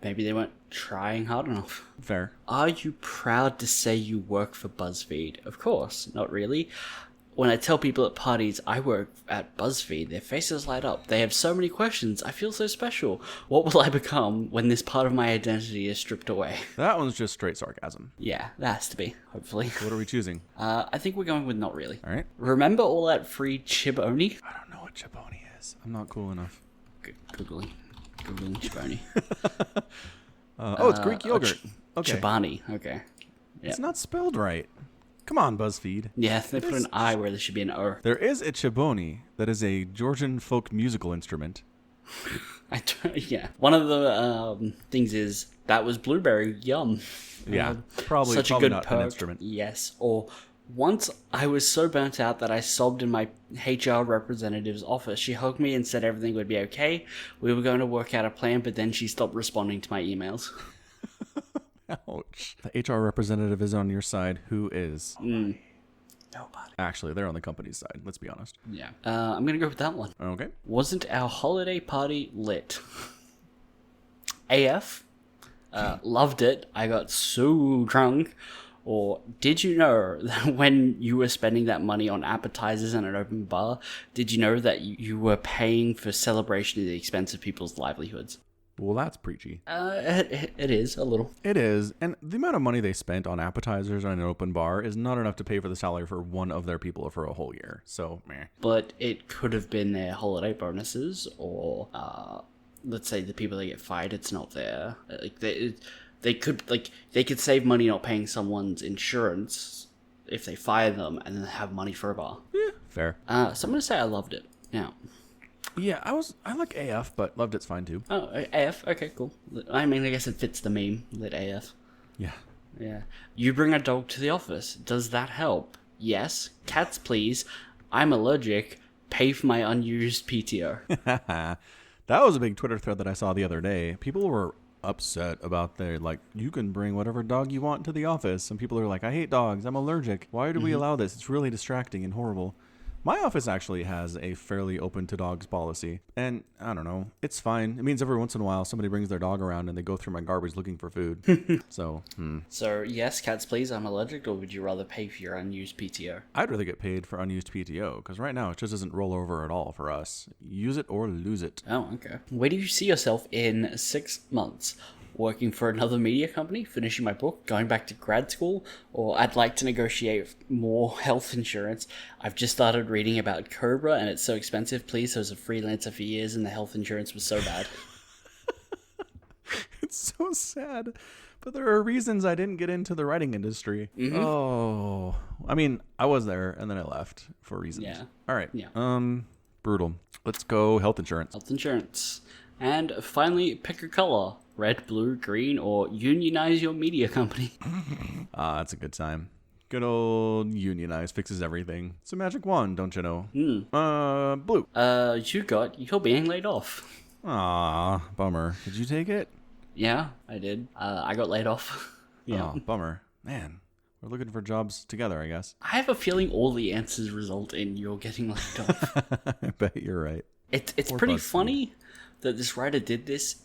Speaker 2: Maybe they weren't trying hard enough.
Speaker 1: Fair.
Speaker 2: Are you proud to say you work for BuzzFeed? Of course, not really. When I tell people at parties I work at BuzzFeed, their faces light up. They have so many questions. I feel so special. What will I become when this part of my identity is stripped away?
Speaker 1: That one's just straight sarcasm.
Speaker 2: Yeah, that has to be, hopefully.
Speaker 1: What are we choosing?
Speaker 2: I think we're going with not really.
Speaker 1: All right.
Speaker 2: Remember all that free Chiboni?
Speaker 1: I don't know what Chiboni is. I'm not cool enough.
Speaker 2: Googling Chiboni.
Speaker 1: It's Greek yogurt. Okay.
Speaker 2: Chobani, okay.
Speaker 1: It's not spelled right. Come on, BuzzFeed.
Speaker 2: Yeah, they put an I where there should be an O.
Speaker 1: There is a Chiboni that is a Georgian folk musical instrument.
Speaker 2: Yeah. One of the things is that was blueberry. Yum.
Speaker 1: Yeah, probably
Speaker 2: such a good
Speaker 1: not
Speaker 2: perk.
Speaker 1: an instrument.
Speaker 2: Yes. Or once I was so burnt out that I sobbed in my HR representative's office. She hugged me and said everything would be okay. We were going to work out a plan, but then she stopped responding to my emails.
Speaker 1: Ouch. The HR representative is on your side. Who is?
Speaker 2: Nobody.
Speaker 1: Actually, they're on the company's side. Let's be honest.
Speaker 2: Yeah. I'm going to go with that one.
Speaker 1: Okay.
Speaker 2: Wasn't our holiday party lit? AF. Loved it. I got so drunk. Or did you know that when you were spending that money on appetizers and an open bar, did you know that you were paying for celebration at the expense of people's livelihoods?
Speaker 1: Well, that's preachy.
Speaker 2: It is a little.
Speaker 1: It is. And the amount of money they spent on appetizers and an open bar is not enough to pay for the salary for one of their people for a whole year. So, meh.
Speaker 2: But it could have been their holiday bonuses, or let's say the people that get fired, it's not there. Like they could save money not paying someone's insurance if they fire them, and then have money for a bar.
Speaker 1: Yeah, fair.
Speaker 2: So I'm gonna say I loved it. Yeah.
Speaker 1: Yeah, I like AF, but loved it's fine too.
Speaker 2: Oh, AF. Okay, cool. I mean, I guess it fits the meme. Lit AF.
Speaker 1: Yeah.
Speaker 2: Yeah. You bring a dog to the office. Does that help? Yes. Cats, please. I'm allergic. Pay for my unused PTO.
Speaker 1: That was a big Twitter thread that I saw the other day. People were upset about their, like, you can bring whatever dog you want to the office. And people are like, I hate dogs. I'm allergic. Why do we allow this? It's really distracting and horrible. My office actually has a fairly open to dogs policy, and I don't know, it's fine. It means every once in a while somebody brings their dog around and they go through my garbage looking for food. So,
Speaker 2: So, yes, cats, please, I'm allergic, or would you rather pay for your unused PTO?
Speaker 1: I'd rather get paid for unused PTO, because right now it just doesn't roll over at all for us. Use it or lose it.
Speaker 2: Oh, okay. Where do you see yourself in 6 months? Working for another media company, finishing my book, going back to grad school, or I'd like to negotiate more health insurance. I've just started reading about Cobra and it's so expensive. Please, I was a freelancer for years and the health insurance was so bad.
Speaker 1: It's so sad. But there are reasons I didn't get into the writing industry. Mm-hmm. Oh, I mean, I was there and then I left for reasons.
Speaker 2: Yeah.
Speaker 1: All right.
Speaker 2: Yeah.
Speaker 1: Brutal. Let's go health insurance.
Speaker 2: Health insurance. And finally, pick a color. Red, blue, green, or unionize your media company.
Speaker 1: That's a good time. Good old unionize fixes everything. It's a magic wand, don't you know? Blue.
Speaker 2: You're being laid off.
Speaker 1: Ah, bummer. Did you take it?
Speaker 2: Yeah, I did. I got laid off. Yeah.
Speaker 1: Oh, bummer. Man, we're looking for jobs together, I guess.
Speaker 2: I have a feeling all the answers result in you're getting laid off.
Speaker 1: I bet you're right.
Speaker 2: It's
Speaker 1: Poor
Speaker 2: pretty
Speaker 1: BuzzFeed.
Speaker 2: funny that this writer did this.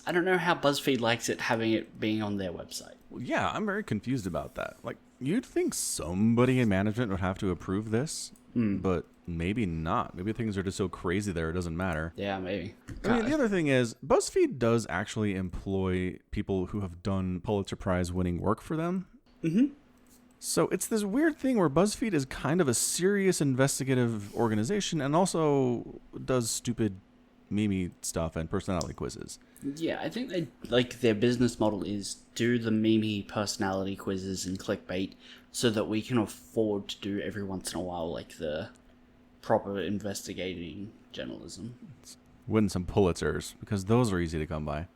Speaker 2: I don't know how BuzzFeed likes it having it being on their website.
Speaker 1: Well, yeah, I'm very confused about that. Like, you'd think somebody in management would have to approve this, but maybe not. Maybe things are just so crazy there it doesn't matter.
Speaker 2: Yeah, maybe.
Speaker 1: I mean, the other thing is, BuzzFeed does actually employ people who have done Pulitzer Prize winning work for them. Mm-hmm. So it's this weird thing where BuzzFeed is kind of a serious investigative organization and also does stupid meme stuff and personality quizzes.
Speaker 2: Yeah, I think their business model is do the meme personality quizzes and clickbait so that we can afford to do every once in a while like the proper investigating journalism.
Speaker 1: Win some Pulitzers, because those are easy to come by.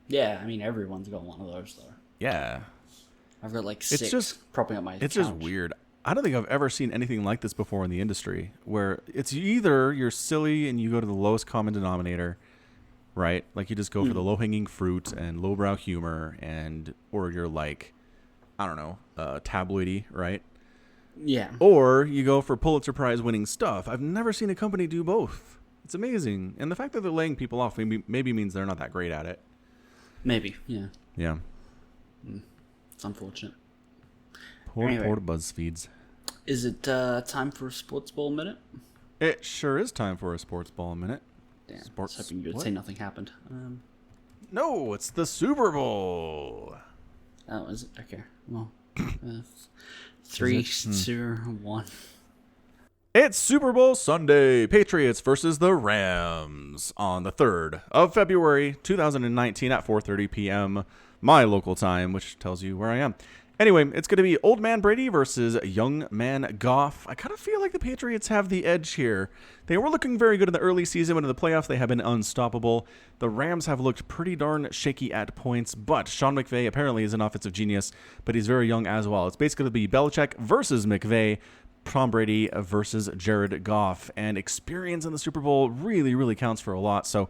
Speaker 2: Yeah, I mean everyone's got one of those though.
Speaker 1: Yeah.
Speaker 2: I've got like 6
Speaker 1: just
Speaker 2: propping up my
Speaker 1: It's
Speaker 2: couch.
Speaker 1: just weird. I don't think I've ever seen anything like this before in the industry, where it's either you're silly and you go to the lowest common denominator, right? Like you just go for the low-hanging fruit and lowbrow humor, or you're like, I don't know, tabloidy, right?
Speaker 2: Yeah.
Speaker 1: Or you go for Pulitzer Prize winning stuff. I've never seen a company do both. It's amazing. And the fact that they're laying people off maybe means they're not that great at it.
Speaker 2: Maybe, yeah.
Speaker 1: Yeah.
Speaker 2: It's unfortunate.
Speaker 1: Poor
Speaker 2: Anyway.
Speaker 1: BuzzFeeds.
Speaker 2: Is it time for a sports ball minute?
Speaker 1: It sure is time for a sports ball minute.
Speaker 2: Damn,
Speaker 1: Sports-
Speaker 2: I was hoping you would
Speaker 1: what?
Speaker 2: say nothing happened.
Speaker 1: No, it's the Super Bowl.
Speaker 2: Oh, is it? Okay. Well, 3, 2, 1.
Speaker 1: It's Super Bowl Sunday. Patriots versus the Rams on the 3rd of February, 2019 at 4:30 p.m. my local time, which tells you where I am. Anyway, it's going to be Old Man Brady versus Young Man Goff. I kind of feel like the Patriots have the edge here. They were looking very good in the early season, but in the playoffs they have been unstoppable. The Rams have looked pretty darn shaky at points, but Sean McVay apparently is an offensive genius, but he's very young as well. It's basically going to be Belichick versus McVay, Tom Brady versus Jared Goff, and experience in the Super Bowl really, really counts for a lot. So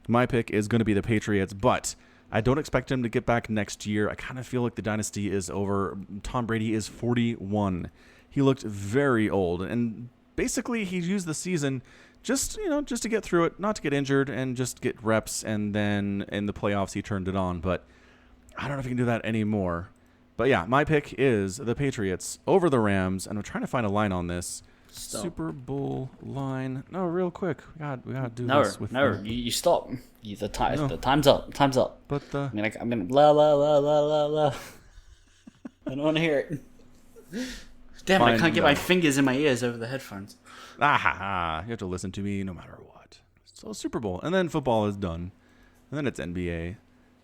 Speaker 1: my pick is going to be the Patriots, but I don't expect him to get back next year. I kind of feel like the dynasty is over. Tom Brady is 41. He looked very old, and basically he used the season just to get through it, not to get injured, and just get reps, and then in the playoffs he turned it on. But I don't know if he can do that anymore. But yeah, my pick is the Patriots over the Rams, and I'm trying to find a line on this.
Speaker 2: Stop.
Speaker 1: Super Bowl line. No, real quick. We gotta do
Speaker 2: No,
Speaker 1: this with
Speaker 2: you stop. The time's up. Time's up.
Speaker 1: But the
Speaker 2: I'm gonna blah blah blah blah blah blah. I don't want to hear it. Damn, I
Speaker 1: Fine,
Speaker 2: can't get
Speaker 1: no.
Speaker 2: my fingers in my ears over the headphones.
Speaker 1: you have to listen to me no matter what. So Super Bowl, and then football is done, and then it's NBA,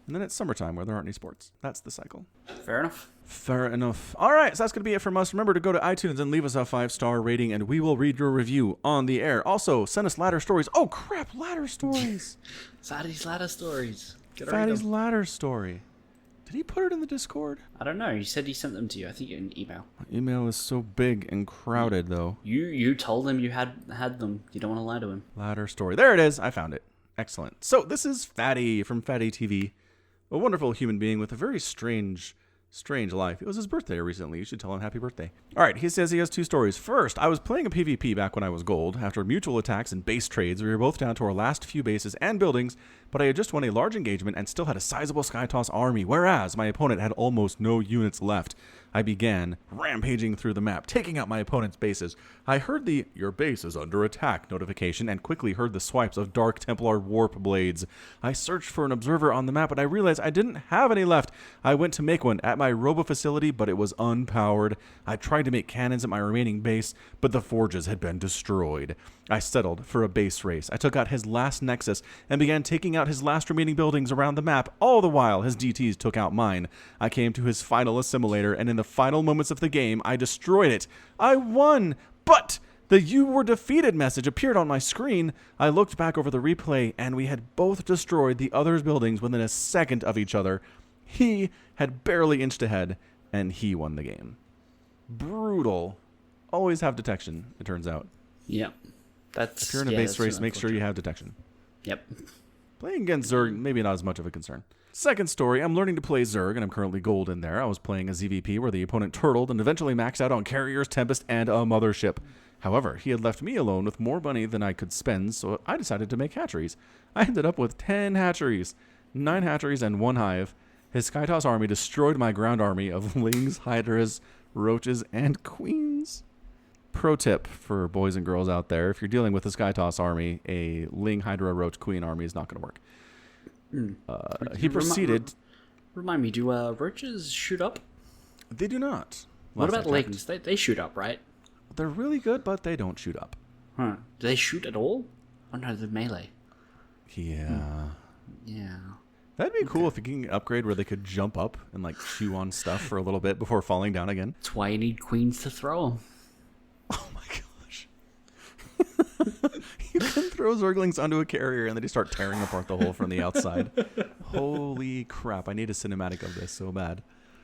Speaker 1: and then it's summertime where there aren't any sports. That's the cycle.
Speaker 2: Fair enough.
Speaker 1: Fair enough. All right, so that's going to be it from us. Remember to go to iTunes and leave us a 5-star rating, and we will read your review on the air. Also, send us ladder stories. Oh, crap, ladder stories.
Speaker 2: Fatty's ladder stories. Gotta read
Speaker 1: Fatty's
Speaker 2: them.
Speaker 1: ladder story. Did he put it in the Discord?
Speaker 2: I don't know. He said he sent them to you. I think in an email.
Speaker 1: My email is so big and crowded, though.
Speaker 2: You told him you had them. You don't want to lie to him.
Speaker 1: Ladder story. There it is. I found it. Excellent. So this is Fatty from Fatty TV, a wonderful human being with a very strange life. It was his birthday recently. You should tell him happy birthday. All right, he says he has 2 stories. First, I was playing a PvP back when I was gold. After mutual attacks and base trades, we were both down to our last few bases and buildings, but I had just won a large engagement and still had a sizable Skytoss army, whereas my opponent had almost no units left. I began rampaging through the map, taking out my opponent's bases. I heard the "Your base is under attack" notification and quickly heard the swipes of Dark Templar warp blades. I searched for an observer on the map, and I realized I didn't have any left. I went to make one at my robo facility, but it was unpowered. I tried to make cannons at my remaining base, but the forges had been destroyed. I settled for a base race. I took out his last nexus and began taking out his last remaining buildings around the map, all the while his DTs took out mine. I came to his final assimilator, and in the final moments of the game, I destroyed it. I won! But The "you were defeated" message appeared on my screen. I looked back over the replay, and we had both destroyed the other's buildings within a second of each other. He had barely inched ahead, and he won the game. Brutal. Always have detection, it turns out.
Speaker 2: Yep. That's,
Speaker 1: If you're in a base race, make sure you have detection.
Speaker 2: Yep.
Speaker 1: Playing against Zerg, maybe not as much of a concern. Second story, I'm learning to play Zerg, and I'm currently gold in there. I was playing a ZVP where the opponent turtled and eventually maxed out on carriers, Tempest, and a mothership. However, he had left me alone with more money than I could spend, so I decided to make hatcheries. I ended up with 10 hatcheries, 9 hatcheries, and 1 hive. His Skytoss army destroyed my ground army of lings, hydras, roaches, and queens. Pro tip for boys and girls out there, if you're dealing with a Skytoss army, a ling, hydra, roach, queen army is not going to work. He proceeded...
Speaker 2: Remind me, do roaches shoot up?
Speaker 1: They do not.
Speaker 2: What
Speaker 1: Last
Speaker 2: about
Speaker 1: I checked.
Speaker 2: lings? They shoot up, right?
Speaker 1: They're really good, but they don't shoot up.
Speaker 2: Huh. Do they shoot at all? Oh no, they're melee.
Speaker 1: Yeah.
Speaker 2: Yeah.
Speaker 1: That'd be cool if you can upgrade where they could jump up and like chew on stuff for a little bit before falling down again.
Speaker 2: That's why you need queens to throw them.
Speaker 1: Oh my gosh. You can throw Zerglings onto a carrier and then they start tearing apart the hull from the outside. Holy crap, I need a cinematic of this so bad.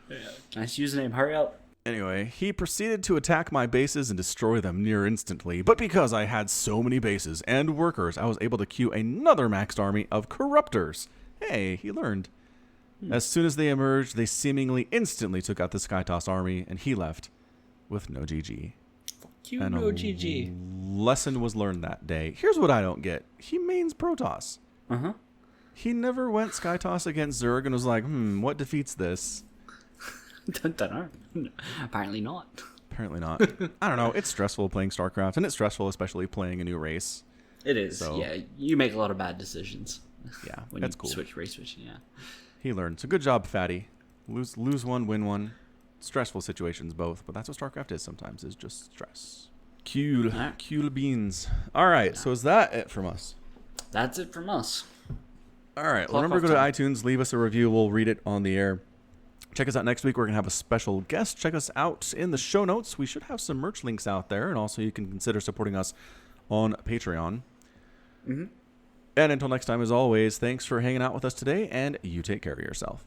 Speaker 2: Yeah. Nice username, hurry up.
Speaker 1: Anyway, he proceeded to attack my bases and destroy them near instantly, but because I had so many bases and workers, I was able to queue another maxed army of corruptors. Hey, he learned. As soon as they emerged, they seemingly instantly took out the Skytoss army, and he left with no GG.
Speaker 2: You
Speaker 1: And
Speaker 2: know
Speaker 1: a
Speaker 2: GG.
Speaker 1: lesson was learned that day. Here's what I don't get. He mains Protoss.
Speaker 2: Uh-huh.
Speaker 1: He never went Skytoss against Zerg and was like, what defeats this?
Speaker 2: Don't know. Apparently not.
Speaker 1: Apparently not. I don't know. It's stressful playing StarCraft, and it's stressful especially playing a new race.
Speaker 2: It is.
Speaker 1: So-
Speaker 2: Yeah, you make a lot of bad decisions.
Speaker 1: Yeah,
Speaker 2: when
Speaker 1: that's
Speaker 2: you
Speaker 1: cool.
Speaker 2: switch. Yeah.
Speaker 1: He learned. So good job, Fatty. Lose one, win one. Stressful situations both, but that's what StarCraft is sometimes, is just stress. Cool.
Speaker 2: Alright.
Speaker 1: Cool beans. All right, so is that it from us?
Speaker 2: That's it from us.
Speaker 1: All right,
Speaker 2: Clock
Speaker 1: remember,
Speaker 2: off
Speaker 1: go to
Speaker 2: time.
Speaker 1: iTunes, leave us a review. We'll read it on the air. Check us out next week. We're going to have a special guest. Check us out in the show notes. We should have some merch links out there, and also you can consider supporting us on Patreon.
Speaker 2: Mm-hmm.
Speaker 1: And until next time, as always, thanks for hanging out with us today, and you take care of yourself.